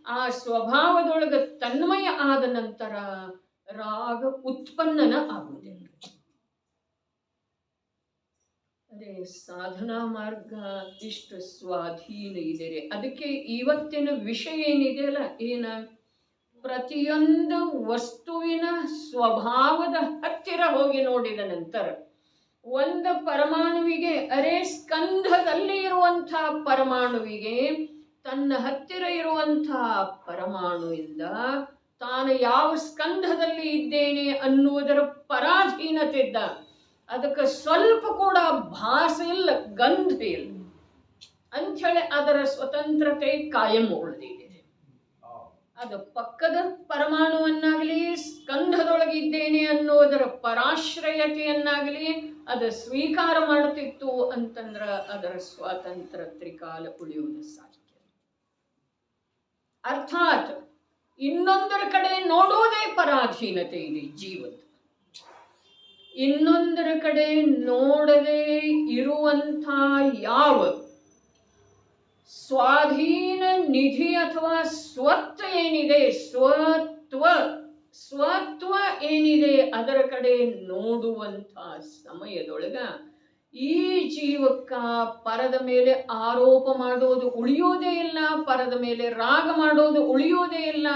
A: ಆ ಸ್ವಭಾವದೊಳಗ ತನ್ಮಯ ಆದ ನಂತರ ರಾಗ ಉತ್ಪನ್ನನ ಆಗುವುದಿಲ್ಲ. ಅದೇ ಸಾಧನಾ ಮಾರ್ಗ ಇಷ್ಟು ಸ್ವಾಧೀನ ಇದೆ. ಅದಕ್ಕೆ ಇವತ್ತಿನ ವಿಷಯ ಏನಿದೆಯಲ್ಲ, ಏನ ಪ್ರತಿಯೊಂದು ವಸ್ತುವಿನ ಸ್ವಭಾವದ ಹತ್ತಿರ ಹೋಗಿ ನೋಡಿದ ನಂತರ ಒಂದು ಪರಮಾಣುವಿಗೆ, ಅರೆ ಸ್ಕಂಧದಲ್ಲಿ ಇರುವಂಥ ಪರಮಾಣುವಿಗೆ ತನ್ನ ಹತ್ತಿರ ಇರುವಂಥ ಪರಮಾಣುವಿಂದ ತಾನು ಯಾವ ಸ್ಕಂಧದಲ್ಲಿ ಇದ್ದೇನೆ ಅನ್ನುವುದರ ಪರಾಧೀನತೆ ಇದ್ದ, ಅದಕ್ಕೆ ಸ್ವಲ್ಪ ಕೂಡ ಭಾಸ ಇಲ್ಲ, ಗಂಧ ಇಲ್ಲ ಅಂಥೇಳಿ ಅದರ ಸ್ವತಂತ್ರತೆ ಕಾಯಂ ಉಳಿದಿದೆ. ಅದು ಪಕ್ಕದ ಪರಮಾಣುವನ್ನಾಗಲಿ ಸ್ಕಂಧದೊಳಗಿದ್ದೇನೆ ಅನ್ನೋದರ ಪರಾಶ್ರಯತೆಯನ್ನಾಗಲಿ ಅದು ಸ್ವೀಕಾರ ಮಾಡುತ್ತಿತ್ತು ಅಂತಂದ್ರ ಅದರ ಸ್ವಾತಂತ್ರ್ಯ ತ್ರಿಕಾಲ ಉಳಿಯುವುದು ಸಾಧ್ಯ. ಅರ್ಥಾತ್ ಇನ್ನೊಂದರ ಕಡೆ ನೋಡೋದೇ ಪರಾಧೀನತೆ ಇದೆ ಜೀವದ. ಇನ್ನೊಂದರ ಕಡೆ ನೋಡದೆ ಇರುವಂಥ ಯಾವ ಸ್ವಾಧೀನ ನಿಧಿ ಅಥವಾ ಸ್ವತ್ತು ಏನಿದೆ, ಸ್ವತ್ವ ಏನಿದೆ, ಅದರ ಕಡೆ ನೋಡುವಂಥ ಸಮಯದೊಳಗ ಈ ಜೀವಕ್ಕ ಪರದ ಮೇಲೆ ಆರೋಪ ಮಾಡೋದು ಉಳಿಯೋದೇ ಇಲ್ಲ, ಪರದ ಮೇಲೆ ರಾಗ ಮಾಡೋದು ಉಳಿಯೋದೇ ಇಲ್ಲ,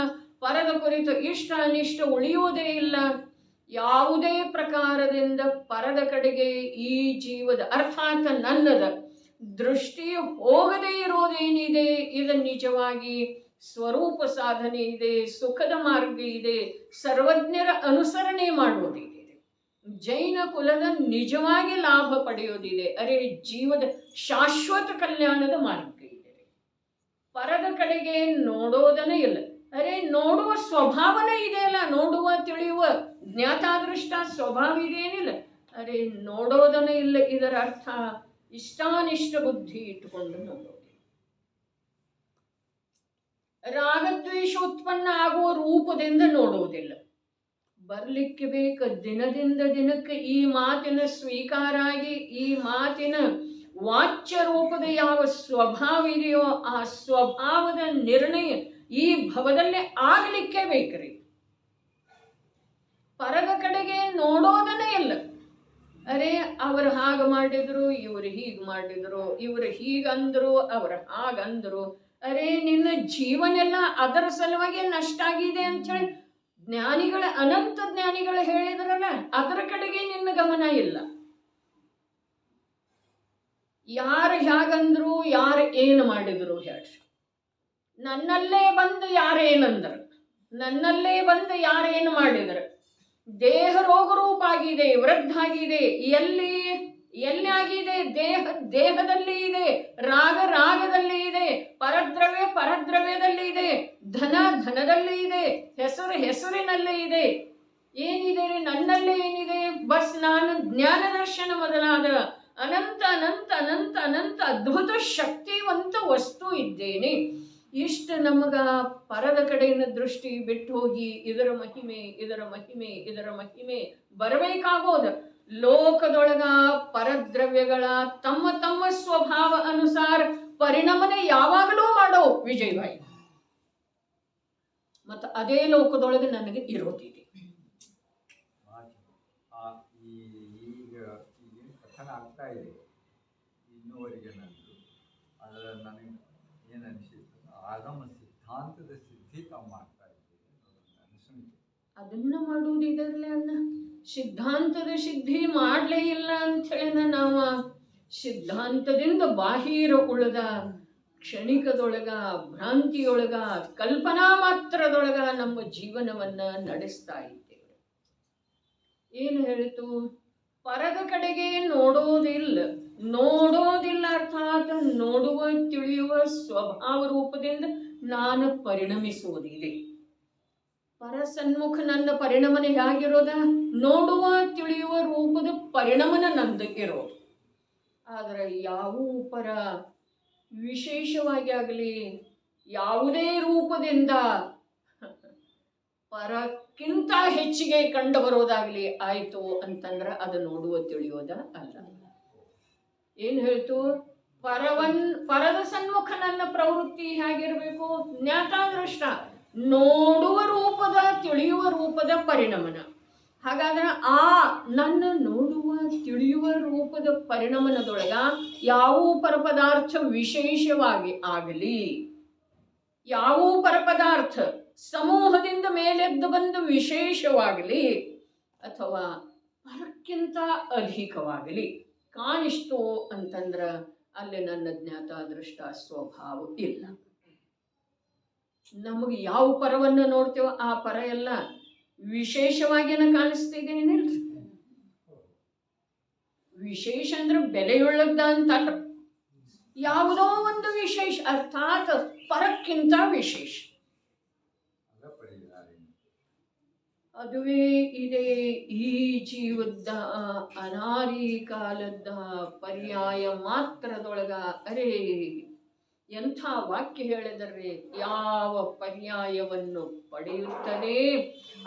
A: ಪರದ ಕುರಿತು ಇಷ್ಟ ಅನಿಷ್ಟ ಉಳಿಯೋದೇ ಇಲ್ಲ. ಯಾವುದೇ ಪ್ರಕಾರದಿಂದ ಪರದ ಕಡೆಗೆ ಈ ಜೀವದ ಅರ್ಥಾತ್ ನನ್ನದ ದೃಷ್ಟಿ ಹೋಗದೇ ಇರೋದೇನಿದೆ, ಇದು ನಿಜವಾಗಿ ಸ್ವರೂಪ ಸಾಧನೆ ಇದೆ, ಸುಖದ ಮಾರ್ಗ ಇದೆ, ಸರ್ವಜ್ಞರ ಅನುಸರಣೆ ಮಾಡೋದಿದೆ, ಜೈನ ಕುಲದ ನಿಜವಾಗಿ ಲಾಭ ಪಡೆಯೋದಿದೆ, ಅರೆ ಜೀವದ ಶಾಶ್ವತ ಕಲ್ಯಾಣದ ಮಾರ್ಗ ಇದೆ. ಪರದ ಕಡೆಗೆ ನೋಡೋದನೇ ಇಲ್ಲ. ಅರೆ ನೋಡುವ ಸ್ವಭಾವನ ಇದೆಯಲ್ಲ, ನೋಡುವ ತಿಳಿಯುವ ಜ್ಞಾತಾದೃಷ್ಟ ಸ್ವಭಾವ ಇದೇನಿಲ್ಲ, ಅರೆ ನೋಡೋದನೇ ಇಲ್ಲ. ಇದರ ಅರ್ಥ ಇಷ್ಟಾನಿಷ್ಟ ಬುದ್ಧಿ ಇಟ್ಟುಕೊಂಡು ನೋಡೋದು. ರಾಗದ್ವೇಷ ಉತ್ಪನ್ನ ಆಗುವ ರೂಪದಿಂದ ನೋಡುವುದಿಲ್ಲ. ಬರ್ಲಿಕ್ಕೆ ಬೇಕ ದಿನದಿಂದ ದಿನಕ್ಕೆ ಈ ಮಾತಿನ ಸ್ವೀಕಾರ ಆಗಿ ಈ ಮಾತಿನ ವಾಚ್ಯ ರೂಪದ ಯಾವ ಸ್ವಭಾವ ಇದೆಯೋ ಆ ಸ್ವಭಾವದ ನಿರ್ಣಯ ಈ ಭವದಲ್ಲೇ ಆಗಲಿಕ್ಕೆ ಬೇಕ್ರಿ. ಪರದ ಕಡೆಗೆ ನೋಡೋದನೇ ಇಲ್ಲ. ಅರೆ ಅವರು ಹಾಗೆ ಮಾಡಿದ್ರು, ಇವರು ಹೀಗೆ ಮಾಡಿದ್ರು, ಇವರು ಹೀಗಂದ್ರು, ಅವರು ಹಾಗಂದ್ರು, ಅರೆ ನಿನ್ನ ಜೀವನೆಲ್ಲ ಅದರ ಸಲುವಾಗಿ ನಷ್ಟ ಆಗಿದೆ ಅಂತ ಹೇಳಿ ಜ್ಞಾನಿಗಳ ಅನಂತ ಜ್ಞಾನಿಗಳು ಹೇಳಿದ್ರಲ್ಲ, ಅದರ ಕಡೆಗೆ ನಿನ್ನ ಗಮನ ಇಲ್ಲ. ಯಾರು ಹೇಗಂದ್ರು, ಯಾರು ಏನು ಮಾಡಿದ್ರು ಹೇಳ್ರಿ. ನನ್ನಲ್ಲೇ ಬಂದು ಯಾರೇನಂದ್ರು, ನನ್ನಲ್ಲೇ ಬಂದು ಯಾರೇನು ಮಾಡಿದ್ರು. ದೇಹ ರೋಗ ರೂಪ ಆಗಿದೆ, ವೃದ್ಧ ಆಗಿದೆ, ಎಲ್ಲಿ ಆಗಿದೆ? ದೇಹದಲ್ಲಿ ಇದೆ, ರಾಗದಲ್ಲಿ ಇದೆ, ಪರದ್ರವ್ಯದಲ್ಲಿ ಇದೆ, ಧನದಲ್ಲಿ ಇದೆ, ಹೆಸರಿನಲ್ಲಿ ಇದೆ. ಏನಿದೆ ರೀ ನನ್ನಲ್ಲೇ ಏನಿದೆ? ಬಸ್ ನಾನು ಜ್ಞಾನ ದರ್ಶನ ಮೊದಲಾದ ಅನಂತ ಅನಂತ ಅನಂತ ಅನಂತ ಅದ್ಭುತ ಶಕ್ತಿವಂತ ವಸ್ತು ಇದ್ದೇನೆ. ಇಷ್ಟು ನಮಗ ಪರದ ಕಡೆಯಿಂದ ದೃಷ್ಟಿ ಬಿಟ್ಟು ಹೋಗಿ ಇದರ ಮಹಿಮೆ ಬರಬೇಕಾಗೋದು. ಲೋಕದೊಳಗ ಪರದ್ರವ್ಯಗಳ ತಮ್ಮ ಸ್ವಭಾವ ಅನುಸಾರ ಪರಿಣಾಮನೆ ಯಾವಾಗಲೂ ಮಾಡೋ ವಿಜಯವಾಯಿ. ಮತ್ತು ಅದೇ ಲೋಕದೊಳಗೆ ನನಗೆ ಇರೋದಿದೆ.
C: ಈಗ ಕಥನ ಆಗ್ತಾ ಇದೆ ಇನ್ನೂವರೆಗೆ ನಂದು. ಅದರ ನನಗೆ ಏನು ಅನಿಸಿತ್ತು, ಆಗಮ ಸಿದ್ಧಾಂತದ ಸಿದ್ಧಿ ತಾವು ಮಾಡ್ತಾ ಇದ್ದೀವಿ ಅನಿಸುತ್ತೆ.
A: ಅದನ್ನ ಮಾಡುವುದಿದರಲ್ಲೇ ಅಣ್ಣ, ಸಿದ್ಧಾಂತದ ಸಿದ್ಧಿ ಮಾಡಲೇ ಇಲ್ಲ ಅಂಥೇಳಿನ ನಾವು ಸಿದ್ಧಾಂತದಿಂದ ಬಾಹಿರ ಉಳಿದ ಕ್ಷಣಿಕದೊಳಗ ಭ್ರಾಂತಿಯೊಳಗ ಕಲ್ಪನಾ ಮಾತ್ರದೊಳಗ ನಮ್ಮ ಜೀವನವನ್ನ ನಡೆಸ್ತಾ ಇದ್ದೇವೆ. ಏನು ಹೇಳಿತು? ಪರದ ಕಡೆಗೆ ನೋಡೋದಿಲ್ಲ ಅರ್ಥಾತ್ ನೋಡುವ ತಿಳಿಯುವ ಸ್ವಭಾವ ರೂಪದಿಂದ ನಾನು ಪರಿಣಮಿಸುವುದಿದೆ. ಪರಸನ್ಮುಖ ನನ್ನ ಪರಿಣಮನೆ ಹೇಗಿರೋದ? ನೋಡುವ ತಿಳಿಯುವ ರೂಪದ ಪರಿಣಮನ ನಂದು ಇರೋದು. ಆದರೆ ಯಾವ ಪರ ವಿಶೇಷವಾಗಿ ಆಗಲಿ ಯಾವುದೇ ರೂಪದಿಂದ ಪರಕ್ಕಿಂತ ಹೆಚ್ಚಿಗೆ ಕಂಡು ಬರೋದಾಗಲಿ ಆಯಿತು ಅಂತಂದ್ರೆ ಅದು ನೋಡುವ ತಿಳಿಯೋದ ಅಲ್ಲ. ಏನು ಹೇಳ್ತು? ಪರದ ಸನ್ಮುಖ ನನ್ನ ಪ್ರವೃತ್ತಿ ಹೇಗಿರಬೇಕು? ಜ್ಞಾತಾದೃಷ್ಟ, ನೋಡುವ ರೂಪದ ತಿಳಿಯುವ ರೂಪದ ಪರಿಣಮನ. ಹಾಗಾದ್ರೆ ಆ ನನ್ನ ನೋಡುವ ತಿಳಿಯುವ ರೂಪದ ಪರಿಣಮನದೊಳಗ ಯಾವ ಪರಪದಾರ್ಥ ವಿಶೇಷವಾಗಿ ಆಗಲಿ, ಯಾವ ಪರಪದಾರ್ಥ ಸಮೂಹದಿಂದ ಮೇಲೆದ್ದು ಬಂದು ವಿಶೇಷವಾಗಲಿ ಅಥವಾ ಪರಕ್ಕಿಂತ ಅಧಿಕವಾಗಲಿ ಕಾಣಿಸ್ತು ಅಂತಂದ್ರ ಅಲ್ಲಿ ನನ್ನ ಜ್ಞಾತಾದೃಷ್ಟ ಸ್ವಭಾವ ಇಲ್ಲ. ನಮಗೆ ಯಾವ ಪರವನ್ನು ನೋಡ್ತೇವೋ ಆ ಪರ ಎಲ್ಲ ವಿಶೇಷವಾಗಿನ ಕಾಣಿಸ್ತಿದೇನಿಲ್ರಿ. ವಿಶೇಷ ಅಂದ್ರೆ ಬೆಲೆಯುಳ್ಳದ್ದ ಅಂತಲ್ಲ, ಯಾವುದೋ ಒಂದು ವಿಶೇಷ ಅರ್ಥಾತ್ ಪರಕ್ಕಿಂತ ವಿಶೇಷ ಅದುವೇ ಇದೆ ಈ ಜೀವದ ಅನಾದಿ ಕಾಲದ ಪರ್ಯಾಯ ಮಾತ್ರದೊಳಗ. ಅರೇ ಎಂಥ ವಾಕ್ಯ ಹೇಳಿದರೆ, ಯಾವ ಪರ್ಯಾಯವನ್ನು ಪಡೆಯುತ್ತದೆ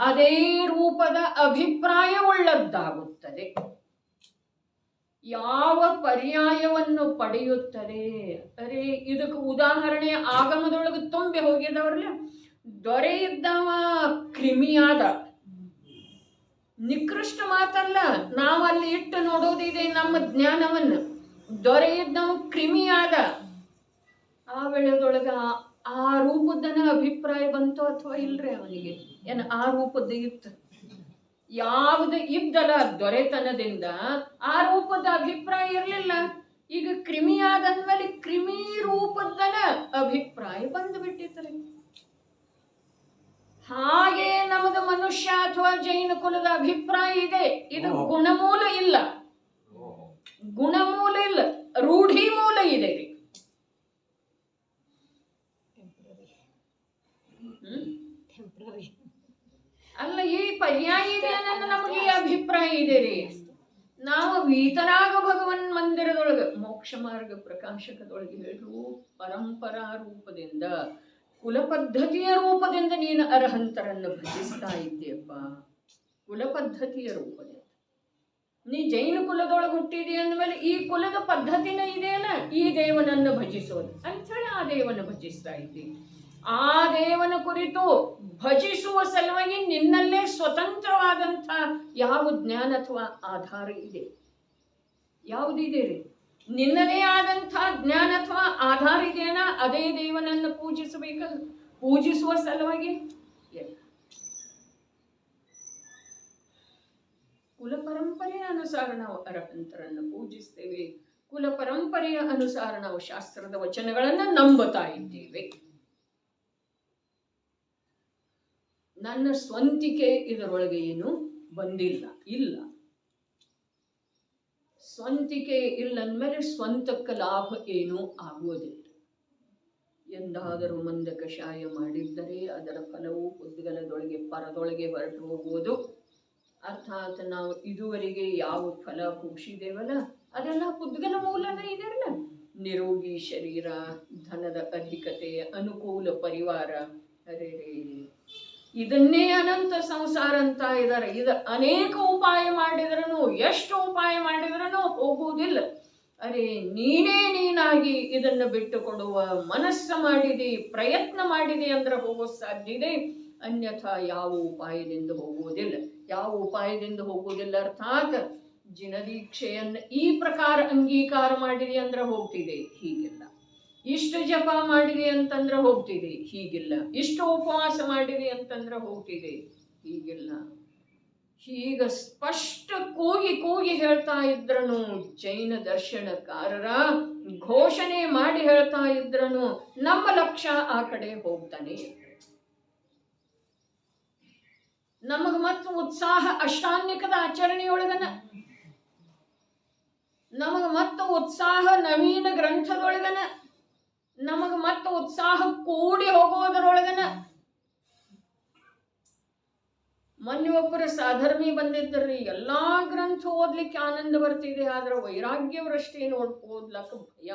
A: ಅದೇ ರೂಪದ ಅಭಿಪ್ರಾಯವುಳ್ಳದ್ದಾಗುತ್ತದೆ. ಯಾವ ಪರ್ಯಾಯವನ್ನು ಪಡೆಯುತ್ತದೆ. ಅರೆ ಇದಕ್ಕೆ ಉದಾಹರಣೆ ಆಗಮದೊಳಗೆ ತುಂಬಿ ಹೋಗಿದವ್ರಲ್ಲ. ದೊರೆ ಇದ್ದವ ಕ್ರಿಮಿಯಾದ, ನಿಕೃಷ್ಟ ಮಾತಲ್ಲ, ನಾವಲ್ಲಿ ಇಟ್ಟು ನೋಡೋದಿದೆ ನಮ್ಮ ಜ್ಞಾನವನ್ನು. ದೊರೆ ಇದ್ದವ ಕ್ರಿಮಿಯಾದ, ಆ ವೇಳೆದೊಳಗ ಆ ರೂಪದನ ಅಭಿಪ್ರಾಯ ಬಂತು ಅಥವಾ ಇಲ್ರಿ ಅವನಿಗೆ? ಏನ್ ಆ ರೂಪದ ಇತ್ತು? ಯಾವ್ದು ಇದ್ದಲ್ಲ ದೊರೆತನದಿಂದ ಆ ರೂಪದ ಅಭಿಪ್ರಾಯ ಇರಲಿಲ್ಲ. ಈಗ ಕ್ರಿಮಿ ಆದಂದ್ಮೇಲೆ ಕ್ರಿಮಿ ರೂಪದನ ಅಭಿಪ್ರಾಯ ಬಂದು ಬಿಟ್ಟಿರ್ತಾರೆ. ಹಾಗೆ ನಮ್ಮದು ಮನುಷ್ಯ ಅಥವಾ ಜೈನ ಕುಲದ ಅಭಿಪ್ರಾಯ ಇದೆ. ಇದು ಗುಣಮೂಲ ಇಲ್ಲ, ಗುಣಮೂಲ ಇಲ್ಲ, ರೂಢಿ ಮೂಲ ಇದೆ ರೀ. ಅಲ್ಲ, ಈ ಪರ್ಯಾಯ ಇದೆ ಅನ್ನೋದು ನಮಗೆ ಈ ಅಭಿಪ್ರಾಯ ಇದೆ ರೀ. ನಾವು ವೀತರಾಗ ಭಗವನ್ ಮಂದಿರದೊಳಗೆ ಮೋಕ್ಷ ಮಾರ್ಗ ಪ್ರಕಾಶಕದೊಳಗೆ ಹೇಳಿದ್ರು, ಪರಂಪರಾ ರೂಪದಿಂದ ಕುಲ ಪದ್ಧತಿಯ ರೂಪದಿಂದ ನೀನು ಅರ್ಹಂತರನ್ನು ಭಜಿಸ್ತಾ ಇದ್ದೀಯಪ್ಪ. ಕುಲ ಪದ್ಧತಿಯ ರೂಪದಿಂದ ನೀ ಜೈನ ಕುಲದೊಳಗೆ ಹುಟ್ಟಿದಿ ಅಂದಮೇಲೆ ಈ ಕುಲದ ಪದ್ಧತಿನ ಇದೆಯಲ್ಲ, ಈ ದೇವನನ್ನು ಭಜಿಸೋದು ಅಂಥೇಳಿ ಆ ದೇವನ ಭಜಿಸ್ತಾ ಇದ್ದೀನಿ. ಆ ದೇವನ ಕುರಿತು ಭಜಿಸುವ ಸಲುವಾಗಿ ನಿನ್ನಲ್ಲೇ ಸ್ವತಂತ್ರವಾದಂಥ ಯಾವ ಜ್ಞಾನ ಅಥವಾ ಆಧಾರ ಇದೆ? ಯಾವುದಿದೆ ರೀ? ನಿನ್ನದೇ ಆದಂಥ ಜ್ಞಾನ ಅಥವಾ ಆಧಾರ ಇದೆಯಲ್ಲ, ಅದೇ ದೇವನನ್ನು ಪೂಜಿಸಬೇಕಲ್ಲ. ಪೂಜಿಸುವ ಸಲುವಾಗಿ ಕುಲ ಪರಂಪರೆಯ ಅನುಸಾರ ನಾವು ಅರ್ಹಂತರನ್ನು ಪೂಜಿಸ್ತೇವೆ. ಕುಲ ಪರಂಪರೆಯ ಅನುಸಾರ ನಾವು ಶಾಸ್ತ್ರದ ವಚನಗಳನ್ನು ನಂಬುತ್ತಾ ಇದ್ದೇವೆ. ನನ್ನ ಸ್ವಂತಿಕೆ ಇದರೊಳಗೆ ಏನು ಬಂದಿಲ್ಲ, ಇಲ್ಲ. ಸ್ವಂತಿಕೆ ಇಲ್ಲ ಅಂದಮೇಲೆ ಸ್ವಂತಕ್ಕೆ ಲಾಭ ಏನೂ ಆಗುವುದಿಲ್ಲ. ಎಂದಾದರೂ ಮಂದ ಕಷಾಯ ಮಾಡಿದ್ದರೆ ಅದರ ಫಲವು ಉದ್ಗಲದೊಳಗೆ ಪರದೊಳಗೆ ಹೊರಟು ಹೋಗುವುದು. ಅರ್ಥಾತ್ ನಾವು ಇದುವರೆಗೆ ಯಾವ ಫಲ ಪೂಷಿದೇವಲ್ಲ ಅದೆಲ್ಲ ಉದ್ಗಲ ಮೂಲನ ಇದೆಲ್ಲ. ನಿರೋಗಿ ಶರೀರ, ಧನದ ಅಧಿಕತೆ, ಅನುಕೂಲ ಪರಿವಾರ, ಅರೆ ಇದನ್ನೇ ಅನಂತ ಸಂಸಾರ ಅಂತ ಇದ್ದಾರೆ. ಇದು ಅನೇಕ ಉಪಾಯ ಮಾಡಿದ್ರೂ, ಎಷ್ಟು ಉಪಾಯ ಮಾಡಿದ್ರೂ ಹೋಗುವುದಿಲ್ಲ. ಅರೆ ನೀನೇ ನೀನಾಗಿ ಇದನ್ನು ಬಿಟ್ಟುಕೊಡುವ ಮನಸ್ಸು ಮಾಡಿದೆ, ಪ್ರಯತ್ನ ಮಾಡಿದೆ ಅಂದ್ರೆ ಹೋಗೋ ಸಾಧ್ಯ ಇದೆ. ಅನ್ಯಥಾ ಯಾವ ಉಪಾಯದಿಂದ ಹೋಗುವುದಿಲ್ಲ. ಯಾವ ಉಪಾಯದಿಂದ ಹೋಗುವುದಿಲ್ಲ ಅರ್ಥಾತ್ ಜಿನದೀಕ್ಷೆಯನ್ನು ಈ ಪ್ರಕಾರ ಅಂಗೀಕಾರ ಮಾಡಿದೆ ಅಂದ್ರೆ ಹೋಗ್ತಿದೆ, ಹೀಗಿಲ್ಲ. ಇಷ್ಟು ಜಪ ಮಾಡಿದೆ ಅಂತಂದ್ರೆ ಹೋಗ್ತಿದೆ, ಹೀಗಿಲ್ಲ. ಇಷ್ಟು ಉಪವಾಸ ಮಾಡಿದೆ ಅಂತಂದ್ರೆ ಹೋಗ್ತಿದೆ, ಹೀಗಿಲ್ಲ. ಹೀಗ ಸ್ಪಷ್ಟ ಕೂಗಿ ಕೂಗಿ ಹೇಳ್ತಾ ಇದ್ರನು ಜೈನ ದರ್ಶನಕಾರರ ಘೋಷಣೆ ಮಾಡಿ ಹೇಳ್ತಾ ಇದ್ರನು ನಮ್ಮ ಲಕ್ಷ್ಯ ಆ ಕಡೆ ಹೋಗ್ತಾನೆ. ನಮಗ ಮತ್ತು ಉತ್ಸಾಹ ಅಷ್ಟಾನ್ನಿಕದ ಆಚರಣೆಯೊಳಗನ, ನಮಗ ಮತ್ತು ಉತ್ಸಾಹ ನವೀನ ಗ್ರಂಥದೊಳಗನ, ನಮಗ ಮತ್ತು ಉತ್ಸಾಹ ಕೂಡಿ ಹೋಗೋದರೊಳಗನ. ಮೊನ್ನೆ ಒಬ್ಬರು ಸಾಧರ್ಮಿ ಬಂದಿದ್ದರ್ರಿ, ಎಲ್ಲಾ ಗ್ರಂಥ ಓದ್ಲಿಕ್ಕೆ ಆನಂದ ಬರ್ತಿದೆ, ಆದ್ರೆ ವೈರಾಗ್ಯವರಷ್ಟೇ ಓದ್ಲಕ್ಕ ಭಯ.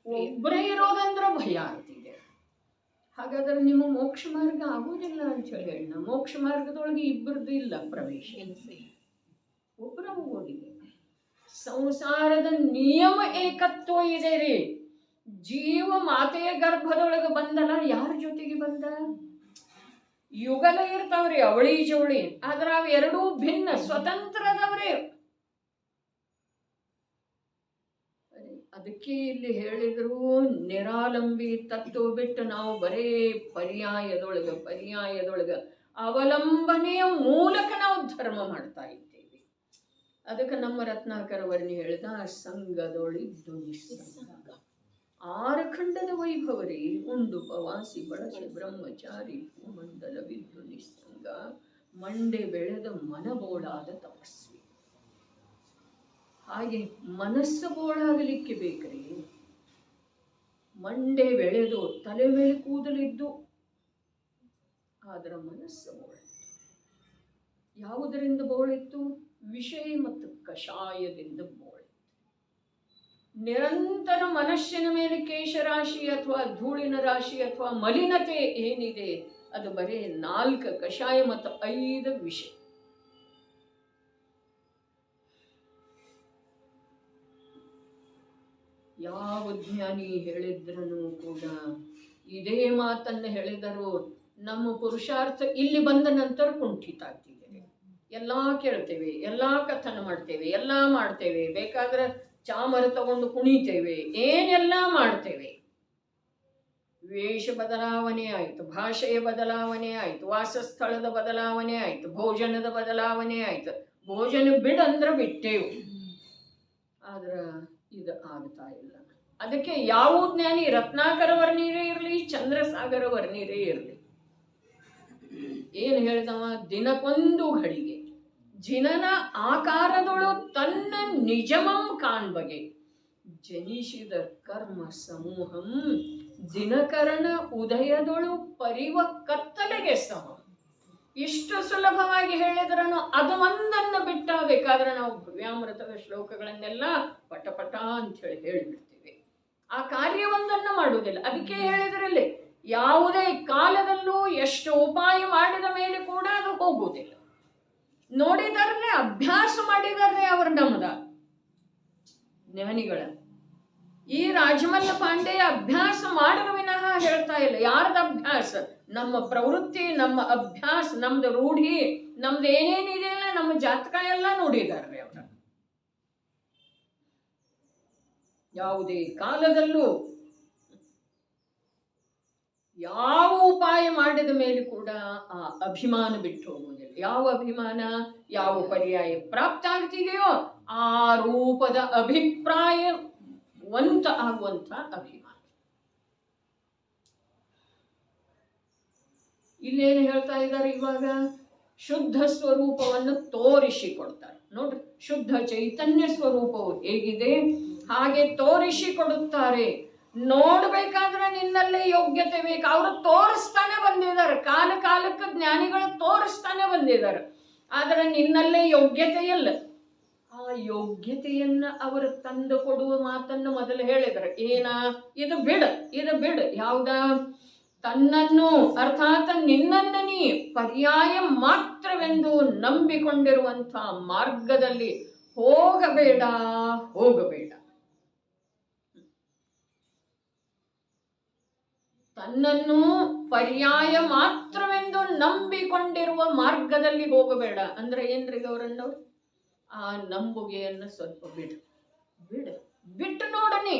A: ಒಬ್ಬರೇ ಇರೋದಂದ್ರ ಭಯ ಆಗ್ತಿದೆ. ಹಾಗಾದ್ರೆ ನಿಮ್ಮ ಮೋಕ್ಷ ಮಾರ್ಗ ಆಗುವುದಿಲ್ಲ ಅಂತ ಹೇಳಿ ಮೋಕ್ಷ ಮಾರ್ಗದೊಳಗೆ ಇಬ್ಬರದ್ದು ಇಲ್ಲ ಪ್ರವೇಶ, ಒಬ್ಬರ ಹೋಗೋದಿಲ್ಲ. ಸಂಸಾರದ ನಿಯಮ ಏಕತ್ವ ಇದೆ ರೀ. ಜೀವ ಮಾತೆಯ ಗರ್ಭದೊಳಗೆ ಬಂದಲ್ಲ, ಯಾರ ಜೊತೆಗೆ ಬಂದ? ಯುಗಲ ಇರ್ತಾವ್ರಿ ಅವಳಿ ಜವಳಿ, ಆದ್ರ ಅವೆರಡೂ ಭಿನ್ನ ಸ್ವತಂತ್ರದವ್ರೆ. ಅದಕ್ಕೆ ಇಲ್ಲಿ ಹೇಳಿದ್ರು, ನಿರಾಲಂಬಿ ತತ್ವ ಬಿಟ್ಟು ನಾವು ಬರೇ ಪರ್ಯಾಯದೊಳಗ ಅವಲಂಬನೆಯ ಮೂಲಕ ನಾವು ಧರ್ಮ ಮಾಡ್ತಾ ಇದ್ದೇವೆ. ಅದಕ್ಕೆ ನಮ್ಮ ರತ್ನಾಕರ ವರ್ಣಿ ಹೇಳಿದ, ಸಂಘದೊಳಿದ್ದು ನಿಸ್ಸಂಗ. 6 ಖಂಡದ ವೈಭವರಿ, ಉಂಡು ಪವಾಸಿ ಬಳಸಿ ಬ್ರಹ್ಮಚಾರಿ ಭೂಮಂಡಲವಿದ್ದು ನಿಸ್ಸಂಗ, ಮಂಡೆ ಬೆಳೆದ ಮನಬೋಳಾದ ತಪಸ್ವಿ. ಹಾಗೆ ಮನಸ್ಸು ಬೋಳಾಗಲಿಕ್ಕೆ ಬೇಕ್ರಿ. ಮಂಡೆ ಬೆಳೆದು ತಲೆ ಮೇಲೆ ಕೂದಲಿದ್ದು, ಆದ್ರ ಮನಸ್ಸು ಬೋಳಿತ್ತು. ಯಾವುದರಿಂದ ಬೋಳಿತ್ತು? ವಿಷಯ ಮತ್ತು ಕಷಾಯದಿಂದ ಬೋಳಿತ್ತು. ನಿರಂತರ ಮನಸ್ಸಿನ ಮೇಲೆ ಕೇಶರಾಶಿ ಅಥವಾ ಧೂಳಿನ ರಾಶಿ ಅಥವಾ ಮಲಿನತೆ ಏನಿದೆ ಅದು ಬರೀ 4 ಕಷಾಯ ಮತ್ತು 5 ವಿಷ. ಯಾವ ಜ್ಞಾನಿ ಹೇಳಿದ್ರೂ ಕೂಡ ಇದೇ ಮಾತನ್ನು ಹೇಳಿದರು. ನಮ್ಮ ಪುರುಷಾರ್ಥ ಇಲ್ಲಿ ಬಂದ ನಂತರ ಕುಂಠಿತ ಆಗ್ತಿದೆ. ಎಲ್ಲ ಕೇಳ್ತೇವೆ, ಎಲ್ಲ ಕಥನ ಮಾಡ್ತೇವೆ, ಎಲ್ಲ ಮಾಡ್ತೇವೆ, ಬೇಕಾದ್ರೆ ಚಾಮರ ತಗೊಂಡು ಕುಣಿತೇವೆ, ಏನೆಲ್ಲ ಮಾಡ್ತೇವೆ. ವೇಷ ಬದಲಾವಣೆ ಆಯಿತು, ಭಾಷೆಯ ಬದಲಾವಣೆ ಆಯಿತು, ವಾಸಸ್ಥಳದ ಬದಲಾವಣೆ ಆಯಿತು, ಭೋಜನದ ಬದಲಾವಣೆ ಆಯಿತು. ಭೋಜನ ಬಿಡಂದ್ರೆ ಬಿಟ್ಟೇವು, ಆದ್ರೆ ಇದು ಆಗ್ತಾ ಇಲ್ಲ. ಅದಕ್ಕೆ ಯಾವ ಜ್ಞಾನಿ ರತ್ನಾಕರ ವರ್ಣೀರೇ ಇರಲಿ, ಚಂದ್ರಸಾಗರ ವರ್ಣೀರೇ ಇರಲಿ, ಏನು ಹೇಳಿದವ, ದಿನಕ್ಕೊಂದು ಘಳಿಗೆ ಜಿನನ ಆಕಾರದೊಳು ತನ್ನ ನಿಜಮಂ ಕಾಣ್ಬಗೆ ಜನಿಸಿದ ಕರ್ಮ ಸಮೂಹಂ ದಿನಕರಣ ಉದಯದೊಳು ಪರಿವ ಕತ್ತಲೆಗೆ ಸಮ. ಇಷ್ಟು ಸುಲಭವಾಗಿ ಹೇಳಿದ್ರನು ಅದು ಒಂದನ್ನು ಬಿಟ್ಟ ಬೇಕಾದ್ರೆ ನಾವು ಭವ್ಯಾಮೃತದ ಶ್ಲೋಕಗಳನ್ನೆಲ್ಲ ಪಟ ಪಟ ಅಂತ ಹೇಳಿಬಿಡ್ತೀವಿ. ಆ ಕಾರ್ಯವೊಂದನ್ನು ಮಾಡುವುದಿಲ್ಲ. ಅದಕ್ಕೆ ಹೇಳಿದ್ರಲ್ಲಿ ಯಾವುದೇ ಕಾಲದಲ್ಲೂ ಎಷ್ಟು ಉಪಾಯ ಮಾಡಿದ ಮೇಲೆ ಕೂಡ ಅದು ಹೋಗುವುದಿಲ್ಲ. ನೋಡಿದಾರನೆ, ಅಭ್ಯಾಸ ಮಾಡಿದಾರೆ ಅವರು ನಮ್ಮದ ಜ್ಞಾನಿಗಳ. ಈ ರಾಜಮಲ್ಲ ಪಾಂಡೆ ಅಭ್ಯಾಸ ಮಾಡಿದ ವಿನಃ ಹೇಳ್ತಾ ಇಲ್ಲ. ಯಾರದ ಅಭ್ಯಾಸ? ನಮ್ಮ ಪ್ರವೃತ್ತಿ, ನಮ್ಮ ಅಭ್ಯಾಸ, ನಮ್ದು ರೂಢಿ, ನಮ್ದು ಏನೇನಿದೆಯಲ್ಲ, ನಮ್ಮ ಜಾತಕ ಎಲ್ಲ ನೋಡಿದಾರೆ ಅವರ. ಯಾವುದೇ ಕಾಲದಲ್ಲೂ ಯಾವ ಉಪಾಯ ಮಾಡಿದ ಮೇಲೆ ಕೂಡ ಆ ಅಭಿಮಾನ ಬಿಟ್ಟು ಹೋಗುವುದಿಲ್ಲ. ಯಾವ ಅಭಿಮಾನ? ಯಾವ ಪರ್ಯಾಯ ಪ್ರಾಪ್ತ ಆಗ್ತಿದೆಯೋ ಆ ರೂಪದ ಅಭಿಪ್ರಾಯವಂತ ಆಗುವಂತ ಅಭಿಮಾನ. ಇಲ್ಲೇನು ಹೇಳ್ತಾ ಇದ್ದಾರೆ ಇವಾಗ? ಶುದ್ಧ ಸ್ವರೂಪವನ್ನು ತೋರಿಸಿಕೊಡ್ತಾರೆ. ನೋಡ್ರಿ, ಶುದ್ಧ ಚೈತನ್ಯ ಸ್ವರೂಪವು ಹೇಗಿದೆ ಹಾಗೆ ತೋರಿಸಿಕೊಡುತ್ತಾರೆ. ನೋಡ್ಬೇಕಾದ್ರೆ ನಿನ್ನಲ್ಲೇ ಯೋಗ್ಯತೆ ಬೇಕು. ಅವರು ತೋರಿಸ್ತಾನೆ ಬಂದಿದ್ದಾರೆ, ಕಾಲ ಕಾಲಕ್ಕೆ ಜ್ಞಾನಿಗಳು ತೋರಿಸ್ತಾನೆ ಬಂದಿದ್ದಾರೆ. ಆದರೆ ನಿನ್ನಲ್ಲೇ ಯೋಗ್ಯತೆ ಇಲ್ಲ. ಆ ಯೋಗ್ಯತೆಯನ್ನ ಅವರು ತಂದು ಕೊಡುವ ಮಾತನ್ನು ಮೊದಲು ಹೇಳಿದರು. ಏನ? ಇದು ಬಿಡು, ಇದು ಬಿಡು. ಯಾವ್ದ? ತನ್ನನ್ನು ಅರ್ಥಾತ್ ನಿನ್ನನ್ನು ನೀ ಪರ್ಯಾಯ ಮಾತ್ರವೆಂದು ನಂಬಿಕೊಂಡಿರುವಂಥ ಮಾರ್ಗದಲ್ಲಿ ಹೋಗಬೇಡ, ಹೋಗಬೇಡ. ತನ್ನನ್ನು ಪರ್ಯಾಯ ಮಾತ್ರವೆಂದು ನಂಬಿಕೊಂಡಿರುವ ಮಾರ್ಗದಲ್ಲಿ ಹೋಗಬೇಡ ಅಂದ್ರೆ ಏನ್ರಿ ಗೌರಣ್ಣವ್ರು? ಆ ನಂಬುಗೆಯನ್ನು ಸ್ವಲ್ಪ ಬಿಡು, ಬಿಡು, ಬಿಟ್ಟು ನೋಡನಿ,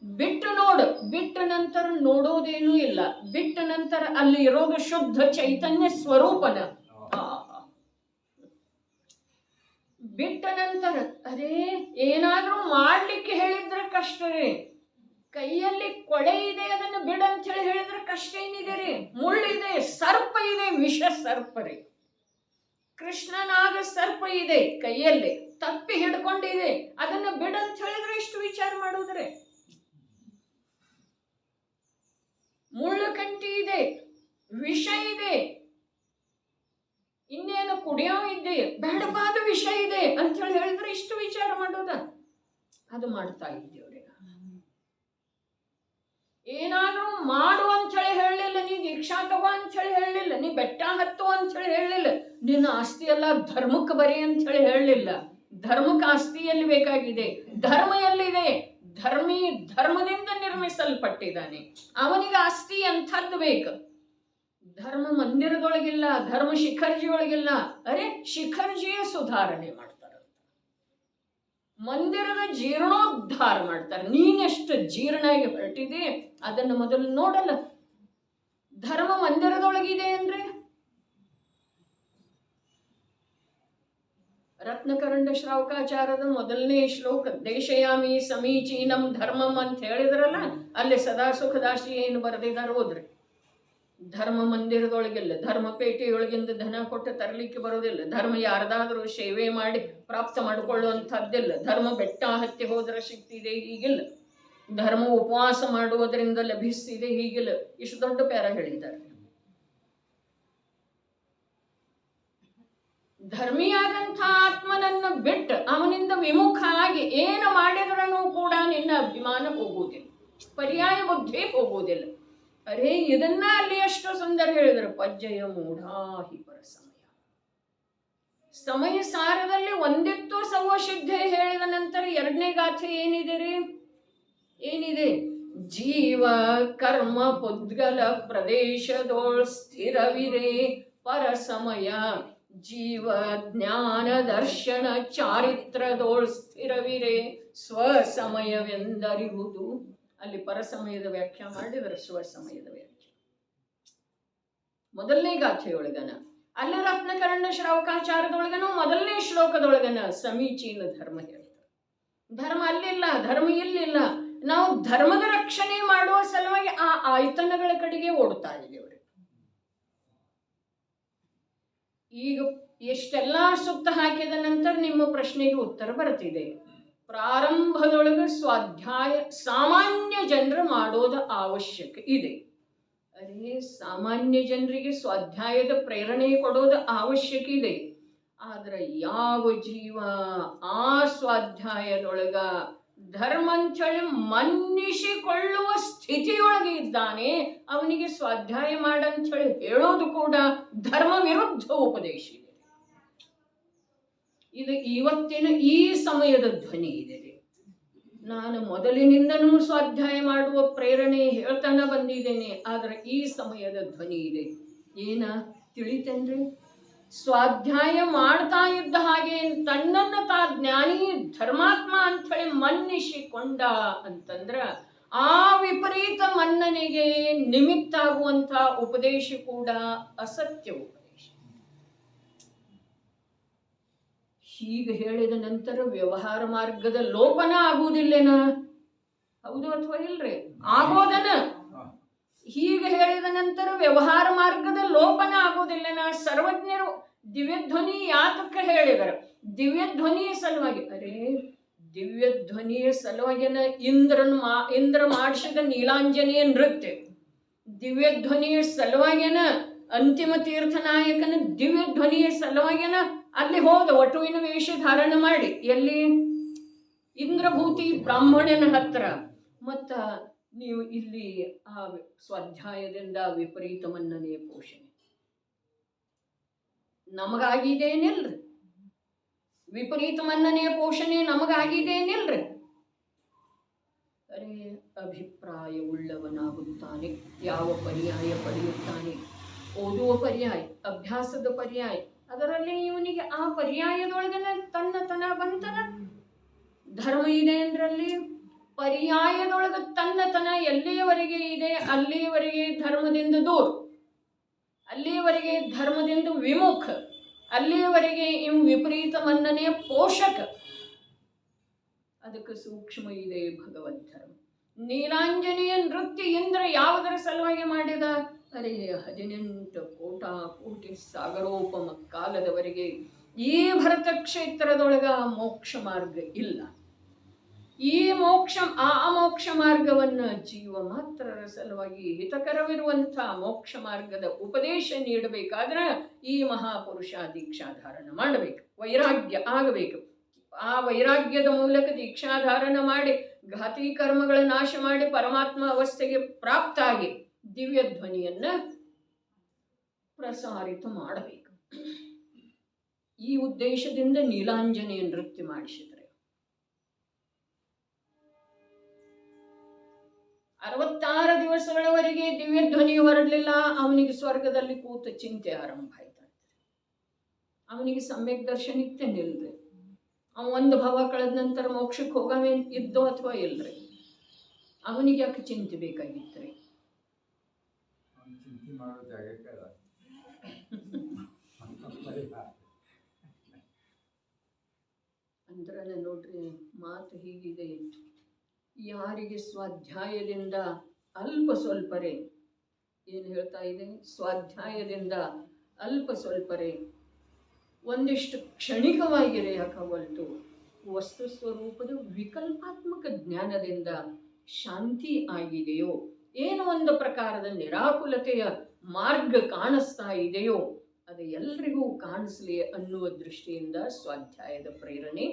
A: ಬಿಟ್ಟು ನೋಡು. ಬಿಟ್ಟ ನಂತರ ನೋಡೋದೇನೂ ಇಲ್ಲ. ಬಿಟ್ಟ ನಂತರ ಅಲ್ಲಿ ಇರೋದು ಶುದ್ಧ ಚೈತನ್ಯ ಸ್ವರೂಪನ. ಬಿಟ್ಟ ನಂತರ ಅದೇ ಏನಾದ್ರೂ ಮಾಡ್ಲಿಕ್ಕೆ ಹೇಳಿದ್ರೆ ಕಷ್ಟವೇ. ಕೈಯಲ್ಲಿ ಕೊಳೆ ಇದೆ, ಅದನ್ನು ಬಿಡಂತ ಹೇಳಿದ್ರೆ ಕಷ್ಟ ಏನಿದೆ ರೀ? ಮುಳ್ಳಿದೆ, ಸರ್ಪ ಇದೆ, ವಿಷ ಸರ್ಪ ರೀ. ಕೃಷ್ಣನಾಗ ಸರ್ಪ ಇದೆ ಕೈಯಲ್ಲಿ, ತಪ್ಪಿ ಹಿಡ್ಕೊಂಡಿದೆ, ಅದನ್ನು ಬಿಡಂತ ಹೇಳಿದ್ರೆ ಇಷ್ಟು ವಿಚಾರ ಮಾಡುವುದ್ರೆ. ಮುಳ್ಳು ಕಂಟಿ ಇದೆ, ವಿಷ ಇದೆ, ಇನ್ನೇನು ಕುಡಿಯೋ ಇದೆ, ಬೇಡವಾದ ವಿಷ ಇದೆ ಅಂತ ಹೇಳಿದ್ರೆ ಇಷ್ಟು ವಿಚಾರ ಮಾಡೋದ? ಅದು ಮಾಡ್ತಾ ಇದ್ದೇವ್ರಿ. ಏನಾದ್ರೂ ಮಾಡು ಅಂತ ಹೇಳಿ ಹೇಳಲಿಲ್ಲ, ನೀ ದೀಕ್ಷಾ ತಗೋ ಅಂತ ಹೇಳಿ ಹೇಳಲಿಲ್ಲ, ನೀ ಬೆಟ್ಟ ಹತ್ತು ಅಂತ ಹೇಳಿ ಹೇಳಲಿಲ್ಲ, ನಿನ್ನ ಆಸ್ತಿ ಎಲ್ಲ ಧರ್ಮಕ್ಕೆ ಬರಿ ಅಂತ ಹೇಳಿ ಹೇಳಲಿಲ್ಲ. ಧರ್ಮಕ್ಕೆ ಆಸ್ತಿ ಎಲ್ಲಿ ಬೇಕಾಗಿದೆ? ಧರ್ಮ ಎಲ್ಲಿದೆ? ಧರ್ಮಿ ಧರ್ಮದಿಂದ ನಿರ್ಮಿಸಲ್ಪಟ್ಟಿದ್ದಾನೆ. ಅವನಿಗೆ ಆಸ್ತಿ ಎಂಥದ್ದು ಬೇಕು? ಧರ್ಮ ಮಂದಿರದೊಳಗಿಲ್ಲ, ಧರ್ಮ ಶಿಖರ್ಜಿ ಒಳಗಿಲ್ಲ. ಅರೆ, ಶಿಖರ್ಜಿಯ ಸುಧಾರಣೆ ಮಾಡ್ತಾರೆ, ಮಂದಿರದ ಜೀರ್ಣೋದ್ಧಾರ ಮಾಡ್ತಾರೆ. ನೀನೆಷ್ಟು ಜೀರ್ಣಾಗಿ ಹೊರಟಿದೆ ಅದನ್ನು ಮೊದಲು ನೋಡಲ್ಲ. ಧರ್ಮ ಮಂದಿರದೊಳಗಿದೆ ಅಂದ್ರೆ ರತ್ನಕರಂಡ ಶ್ರಾವಕಾಚಾರದ ಮೊದಲನೇ ಶ್ಲೋಕ ದೇಶಯಾಮಿ ಸಮೀಚೀನಂ ಧರ್ಮಂ ಅಂತ ಹೇಳಿದ್ರಲ್ಲ, ಅಲ್ಲಿ ಸದಾ ಸುಖದಾಸಿ ಏನು ಬರೆದಿದ್ದಾರೆ ಹೋದ್ರಿ. ಧರ್ಮ ಮಂದಿರದೊಳಗಿಲ್ಲ, ಧರ್ಮ ಪೇಟೆಯೊಳಗಿಂದ ಧನ ಕೊಟ್ಟು ತರಲಿಕ್ಕೆ ಬರೋದಿಲ್ಲ, ಧರ್ಮ ಯಾರ್ದಾದ್ರೂ ಸೇವೆ ಮಾಡಿ ಪ್ರಾಪ್ತ ಮಾಡಿಕೊಳ್ಳುವಂಥದ್ದಿಲ್ಲ, ಧರ್ಮ ಬೆಟ್ಟ ಹತ್ತಿ ಹೋದ್ರೆ ಸಿಗ್ತಿದೆ ಹೀಗಿಲ್ಲ, ಧರ್ಮ ಉಪವಾಸ ಮಾಡುವುದರಿಂದ ಲಭಿಸ್ತಿದೆ ಹೀಗಿಲ್ಲ. ಇಷ್ಟು ದೊಡ್ಡ ಪ್ಯಾರ ಹೇಳಿದ್ದಾರೆ. ಧರ್ಮಿಯಾದಂಥ ಆತ್ಮನನ್ನು ಬಿಟ್ಟು ಅವನಿಂದ ವಿಮುಖ ಆಗಿ ಏನು ಮಾಡಿದ್ರೂ ಕೂಡ ನಿನ್ನ ಅಭಿಮಾನ ಹೋಗುವುದಿಲ್ಲ, ಪರ್ಯಾಯ ಬುದ್ಧಿ ಹೋಗುವುದಿಲ್ಲ. ಅರೇ ಇದನ್ನ ಅಲ್ಲಿ ಎಷ್ಟು ಸುಂದರ ಹೇಳಿದರು. ಪಜ್ಜಯ ಮೂಢಾಹಿ ಪರ ಸಮಯ. ಸಮಯ ಸಾರದಲ್ಲಿ ಒಂದಿತ್ತು ಸರ್ವಸಿದ್ಧೆ ಹೇಳಿದ ನಂತರ ಎರಡನೇ ಗಾಥೆ ಏನಿದೆ ರೀ? ಏನಿದೆ? ಜೀವ ಕರ್ಮ ಪುದ್ಗಲ ಪ್ರದೇಶದೊಳ್ ಸ್ಥಿರವಿರೆ ಪರ ಸಮಯ. ಜೀವ ಜ್ಞಾನ ದರ್ಶನ ಚಾರಿತ್ರದೊಳ್ ಸ್ಥಿರವಿರೆ ಸ್ವಸಮಯವೆಂದರಿವುದು. ಅಲ್ಲಿ ಪರಸಮಯದ ವ್ಯಾಖ್ಯಾ ಮಾಡಿದರೆ ಸ್ವಸಮಯದ ವ್ಯಾಖ್ಯಾ ಮೊದಲನೇ ಗಾಥೆಯೊಳಗನ. ಅಲ್ಲಿ ರತ್ನಕರ್ಣ ಶ್ರಾವಕಾಚಾರದೊಳಗನು ಮೊದಲನೇ ಶ್ಲೋಕದೊಳಗನ ಸಮೀಚೀನ ಧರ್ಮ ಹೇಳ್ತಾರೆ. ಧರ್ಮ ಅಲ್ಲಿಲ್ಲ, ಧರ್ಮ ಇಲ್ಲಿಲ್ಲ. ನಾವು ಧರ್ಮದ ರಕ್ಷಣೆ ಮಾಡುವ ಸಲುವಾಗಿ ಆ ಆಯತನಗಳ ಕಡೆಗೆ ಓಡ್ತಾ ಇದ್ದೇವೆ. ಈಗ ಎಷ್ಟೆಲ್ಲಾ ಸುತ್ತ ಹಾಕಿದ ನಂತರ ನಿಮ್ಮ ಪ್ರಶ್ನೆಗೆ ಉತ್ತರ ಬರ್ತಿದೆ. ಪ್ರಾರಂಭದೊಳಗೆ ಸ್ವಾಧ್ಯಾಯ ಸಾಮಾನ್ಯ ಜನರು ಮಾಡೋದು ಅವಶ್ಯಕ ಇದೆ. ಅದೇ ಸಾಮಾನ್ಯ ಜನರಿಗೆ ಸ್ವಾಧ್ಯಾಯದ ಪ್ರೇರಣೆ ಕೊಡೋದು ಅವಶ್ಯಕ ಇದೆ. ಆದ್ರೆ ಯಾವ ಜೀವ ಆ ಸ್ವಾಧ್ಯಾಯದೊಳಗ ಧರ್ಮ ಅಂತೇಳಿ ಮನ್ನಿಸಿಕೊಳ್ಳುವ ಸ್ಥಿತಿಯೊಳಗೆ ಇದ್ದಾನೆ, ಅವನಿಗೆ ಸ್ವಾಧ್ಯಾಯ ಮಾಡಂತೇಳಿ ಹೇಳೋದು ಕೂಡ ಧರ್ಮ ವಿರುದ್ಧ ಉಪದೇಶ ಇದೆ. ಇದು ಇವತ್ತಿನ ಈ ಸಮಯದ ಧ್ವನಿ ಇದೆ. ನಾನು ಮೊದಲಿನಿಂದನೂ ಸ್ವಾಧ್ಯಾಯ ಮಾಡುವ ಪ್ರೇರಣೆ ಹೇಳ್ತಾನೆ ಬಂದಿದ್ದೇನೆ, ಆದ್ರೆ ಈ ಸಮಯದ ಧ್ವನಿ ಇದೆ. ಏನ ತಿಳಿತೇನ್ರಿ? ಸ್ವಾಧ್ಯಾಯ ಮಾಡ್ತಾ ಇದ್ದ ಹಾಗೆ ತನ್ನನ್ನು ತಾ ಜ್ಞಾನಿ ಧರ್ಮಾತ್ಮ ಅಂಥೇಳಿ ಮನ್ನಿಸಿಕೊಂಡ ಅಂತಂದ್ರ ಆ ವಿಪರೀತ ಮನ್ನನೆಗೆ ನಿಮಿತ್ತ ಆಗುವಂಥ ಉಪದೇಶ ಕೂಡ ಅಸತ್ಯ ಉಪದೇಶ. ಹೀಗೆ ಹೇಳಿದ ನಂತರ ವ್ಯವಹಾರ ಮಾರ್ಗದ ಲೋಪನ ಆಗುವುದಿಲ್ಲೇನ? ಹೌದು ಅಥವಾ ಇಲ್ರಿ? ಆಗೋದನ. ಹೀಗೆ ಹೇಳಿದ ನಂತರ ವ್ಯವಹಾರ ಮಾರ್ಗದ ಲೋಪನ ಆಗುವುದಿಲ್ಲನ? ಸರ್ವಜ್ಞರು ದಿವ್ಯಧ್ವನಿ ಯಾತಕ್ಕೆ ಹೇಳಿದರು? ದಿವ್ಯಧ್ವನಿಯ ಸಲುವಾಗಿ. ಅರೇ ದಿವ್ಯಧ್ವನಿಯ ಸಲುವಾಗಿನ ಇಂದ್ರ ಮಾಡಿಸಿದ ನೀಲಾಂಜನೇಯ ನೃತ್ಯ, ದಿವ್ಯಧ್ವನಿಯ ಸಲುವಾಗಿನ ಅಂತಿಮ ತೀರ್ಥನಾಯಕನ ದಿವ್ಯಧ್ವನಿಯ ಸಲುವಾಗಿನ ಅಲ್ಲಿ ಹೋದ ವಟುವಿನ ವೇಷ ಧಾರಣ ಮಾಡಿ ಎಲ್ಲಿ? ಇಂದ್ರಭೂತಿ ಬ್ರಾಹ್ಮಣನ ಹತ್ರ. ಮತ್ತ ನೀವು ಇಲ್ಲಿ ಆ ಸ್ವಾಧ್ಯಾಯದಿಂದ ವಿಪರೀತ ಮನ್ನನೆಯ ಪೋಷಣೆ ನಮಗಾಗಿದೇನಿಲ್ರಿ? ವಿಪರೀತ ಮನ್ನನೆಯ ಪೋಷಣೆ ನಮಗಾಗಿದೇನಿಲ್ರಿ? ಅರೇ ಅಭಿಪ್ರಾಯ ಉಳ್ಳವನಾಗುತ್ತಾನೆ. ಯಾವ ಪರ್ಯಾಯ ಪಡೆಯುತ್ತಾನೆ? ಓದುವ ಪರ್ಯಾಯ, ಅಭ್ಯಾಸದ ಪರ್ಯಾಯ. ಅದರಲ್ಲಿ ಇವನಿಗೆ ಆ ಪರ್ಯಾಯದೊಳಗನ ತನ್ನತನ ಬಂತನ. ಧರ್ಮ ಇದೆ ಅಂದ್ರಲ್ಲಿ ಪರ್ಯಾಯದೊಳಗ ತನ್ನತನ ಎಲ್ಲಿಯವರೆಗೆ ಇದೆ ಅಲ್ಲಿಯವರೆಗೆ ಧರ್ಮದಿಂದ ದೂರ, ಅಲ್ಲಿಯವರೆಗೆ ಧರ್ಮದಿಂದ ವಿಮುಖ, ಅಲ್ಲಿಯವರೆಗೆ ಇವು ವಿಪರೀತ ಮನ್ನನೆಯ ಪೋಷಕ. ಅದಕ್ಕೆ ಸೂಕ್ಷ್ಮ ಇದೆ ಭಗವದ್ ಧರ್ಮ. ನೀಲಾಂಜನೇಯ ನೃತ್ಯ ಇಂದ್ರ ಯಾವುದರ ಸಲುವಾಗಿ ಮಾಡಿದ? ಅರೆ 18 ಕೋಟಿ ಸಾಗರೋಪಮ ಕಾಲದವರೆಗೆ ಈ ಭರತ ಕ್ಷೇತ್ರದೊಳಗ ಮೋಕ್ಷ ಮಾರ್ಗ ಇಲ್ಲ. ಈ ಮೋಕ್ಷ ಮಾರ್ಗವನ್ನ ಜೀವ ಮಾತ್ರರ ಸಲುವಾಗಿ ಹಿತಕರವಿರುವಂಥ ಮೋಕ್ಷ ಮಾರ್ಗದ ಉಪದೇಶ ನೀಡಬೇಕಾದ್ರೆ ಈ ಮಹಾಪುರುಷ ದೀಕ್ಷಾಧಾರಣ ಮಾಡಬೇಕು, ವೈರಾಗ್ಯ ಆಗಬೇಕು. ಆ ವೈರಾಗ್ಯದ ಮೂಲಕ ದೀಕ್ಷಾಧಾರಣ ಮಾಡಿ ಘಾತಿ ಕರ್ಮಗಳ ನಾಶ ಮಾಡಿ ಪರಮಾತ್ಮ ಅವಸ್ಥೆಗೆ ಪ್ರಾಪ್ತಾಗಿ ದಿವ್ಯ ಧ್ವನಿಯನ್ನ ಪ್ರಸಾರಿತ ಮಾಡಬೇಕು. ಈ ಉದ್ದೇಶದಿಂದ ನೀಲಾಂಜನೇಯ ನೃತ್ಯ ಮಾಡಿಸಿದರೆ 66 ದಿವಸಗಳವರೆಗೆ ದಿವ್ಯ ಧ್ವನಿ ಹೊರಡಲಿಲ್ಲ. ಅವನಿಗೆ ಸ್ವರ್ಗದಲ್ಲಿ ಕೂತ ಚಿಂತೆ ಆರಂಭ ಆಯ್ತು. ಅವನಿಗೆ ಸಮ್ಯಕ್ ದರ್ಶನಿತ್ತೆ ನಿಲ್ರಿ. ಅವ ಒಂದು ಭಾವ ಕಳೆದ ನಂತರ ಮೋಕ್ಷಕ್ಕೆ ಹೋಗವೇ ಇದ್ದೋ ಅಥವಾ ಇಲ್ರಿ? ಅವನಿಗೆ ಯಾಕೆ ಚಿಂತೆ ಬೇಕಾಗಿತ್ತು?
C: ಚಿಂತೆ ಮಾಡೋ ಜಾಗಕ್ಕೆ
A: ಅಂದ್ರೆ ನೋಡ್ರಿ, ಮಾತು ಹೀಗಿದೆ. ಯಾರಿಗೆ ಸ್ವಾಧ್ಯಾಯದಿಂದ ಅಲ್ಪ ಸ್ವಲ್ಪರೇ, ಏನು ಹೇಳ್ತಾ ಇದೆ? ಸ್ವಾಧ್ಯಾಯದಿಂದ ಅಲ್ಪ ಸ್ವಲ್ಪರೇ ಒಂದಿಷ್ಟು ಕ್ಷಣಿಕವಾಗಿರೇ ಯಾಕವಲ್ತು ವಸ್ತು ಸ್ವರೂಪದ ವಿಕಲ್ಪಾತ್ಮಕ ಜ್ಞಾನದಿಂದ ಶಾಂತಿ ಆಗಿದೆಯೋ, ಏನು ಒಂದು ಪ್ರಕಾರದ ನಿರಾಕುಲತೆಯ ಮಾರ್ಗ ಕಾಣಿಸ್ತಾ ಇದೆಯೋ, ಅದು ಎಲ್ರಿಗೂ ಕಾಣಿಸ್ಲಿ ಅನ್ನುವ ದೃಷ್ಟಿಯಿಂದ ಸ್ವಾಧ್ಯಾಯದ ಪ್ರೇರಣೆ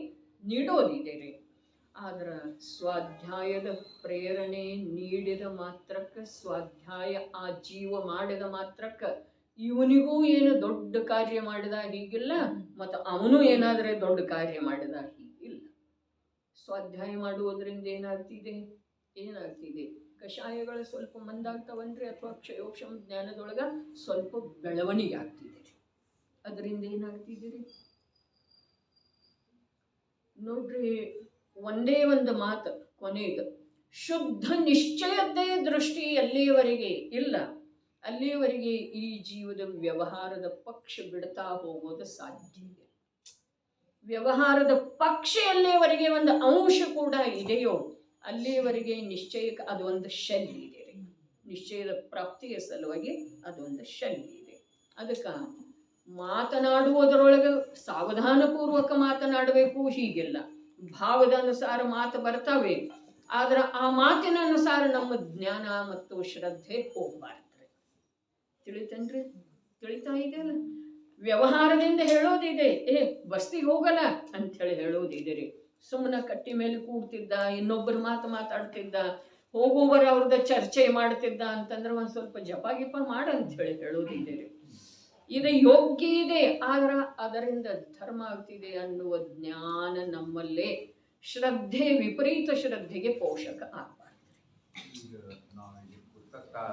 A: ನೀಡೋದಿದೆ ರೀ. ಆದ್ರೆ ಸ್ವಾಧ್ಯಾಯದ ಪ್ರೇರಣೆ ನೀಡಿದ ಮಾತ್ರಕ್ಕೆ, ಸ್ವಾಧ್ಯಾಯ ಆ ಜೀವ ಮಾಡಿದ ಮಾತ್ರಕ್ಕೆ ಇವನಿಗೂ ಏನು ದೊಡ್ಡ ಕಾರ್ಯ ಮಾಡಿದ ಹೀಗಿಲ್ಲ, ಮತ್ತು ಅವನು ಏನಾದರೆ ದೊಡ್ಡ ಕಾರ್ಯ ಮಾಡಿದ ಹೀಗಿಲ್ಲ. ಸ್ವಾಧ್ಯಾಯ ಮಾಡುವುದರಿಂದ ಏನಾಗ್ತಿದೆ ಕಷಾಯಗಳು ಸ್ವಲ್ಪ ಮಂದಾಗ್ತಾವನ್ರಿ, ಅಥವಾ ಕ್ಷಯೋಕ್ಷಮ ಜ್ಞಾನದೊಳಗೆ ಸ್ವಲ್ಪ ಬೆಳವಣಿಗೆ ಆಗ್ತಿದೆ. ಅದರಿಂದ ಏನಾಗ್ತಿದ್ದೀರಿ ನೋಡ್ರಿ, ಒಂದೇ ಒಂದು ಮಾತು ಕೊನೆಗೆ, ಶುದ್ಧ ನಿಶ್ಚಯದ್ದೇ ದೃಷ್ಟಿ ಎಲ್ಲಿಯವರೆಗೆ ಇಲ್ಲ ಅಲ್ಲಿಯವರೆಗೆ ಈ ಜೀವದ ವ್ಯವಹಾರದ ಪಕ್ಷ ಬಿಡ್ತಾ ಹೋಗೋದು ಸಾಧ್ಯ ಇಲ್ಲ. ವ್ಯವಹಾರದ ಪಕ್ಷ ಎಲ್ಲಿಯವರೆಗೆ ಒಂದು ಅಂಶ ಕೂಡ ಇದೆಯೋ ಅಲ್ಲಿಯವರೆಗೆ ನಿಶ್ಚಯಕ್ಕೆ ಅದು ಒಂದು ಶೆಲ್ ಇದೆ ರೀ. ನಿಶ್ಚಯದ ಪ್ರಾಪ್ತಿಯ ಸಲುವಾಗಿ ಅದೊಂದು ಶೆಲ್ ಇದೆ. ಅದಕ್ಕೆ ಮಾತನಾಡುವುದರೊಳಗೆ ಸಾವಧಾನಪೂರ್ವಕ ಮಾತನಾಡಬೇಕು, ಹೀಗಿಲ್ಲ. ಭಾವದ ಅನುಸಾರ ಮಾತು ಬರ್ತಾವೆ, ಆದ್ರೆ ಆ ಮಾತಿನ ಅನುಸಾರ ನಮ್ಮ ಜ್ಞಾನ ಮತ್ತು ಶ್ರದ್ಧೆ ಹೋಗ್ಬಾರ್ದು. ತಿಳಿತೇನ್ರಿ? ತಿಳಿತಾ ಇದೆಯಲ್ಲ. ವ್ಯವಹಾರದಿಂದ ಹೇಳೋದಿದೆ, ಬಸ್ತಿಗೆ ಹೋಗಲ್ಲ ಅಂಥೇಳಿ ಹೇಳೋದಿದೆ ರೀ. ಸುಮ್ಮನೆ ಕಟ್ಟಿ ಮೇಲೆ ಕೂಡ್ತಿದ್ದ, ಇನ್ನೊಬ್ಬರ ಮಾತಾಡ್ತಿದ್ದ, ಹೋಗುವವರ ಅವ್ರದ ಚರ್ಚೆ ಮಾಡ್ತಿದ್ದ ಅಂತಂದ್ರೆ ಒಂದು ಸ್ವಲ್ಪ ಜಪ ಗಿಪ ಮಾಡಂಥೇಳಿ ಹೇಳೋದಿದೆ ರೀ. ಇದು ಯೋಗ್ಯ ಇದೆ, ಆದ್ರೆ ಅದರಿಂದ ಧರ್ಮ ಆಗ್ತಿದೆ ಅನ್ನುವ ಜ್ಞಾನ ನಮ್ಮಲ್ಲೇ. ಶ್ರದ್ಧೆ ವಿಪರೀತ ಶ್ರದ್ಧೆಗೆ ಪೋಷಕ ಆಗಬಾರ್ದು.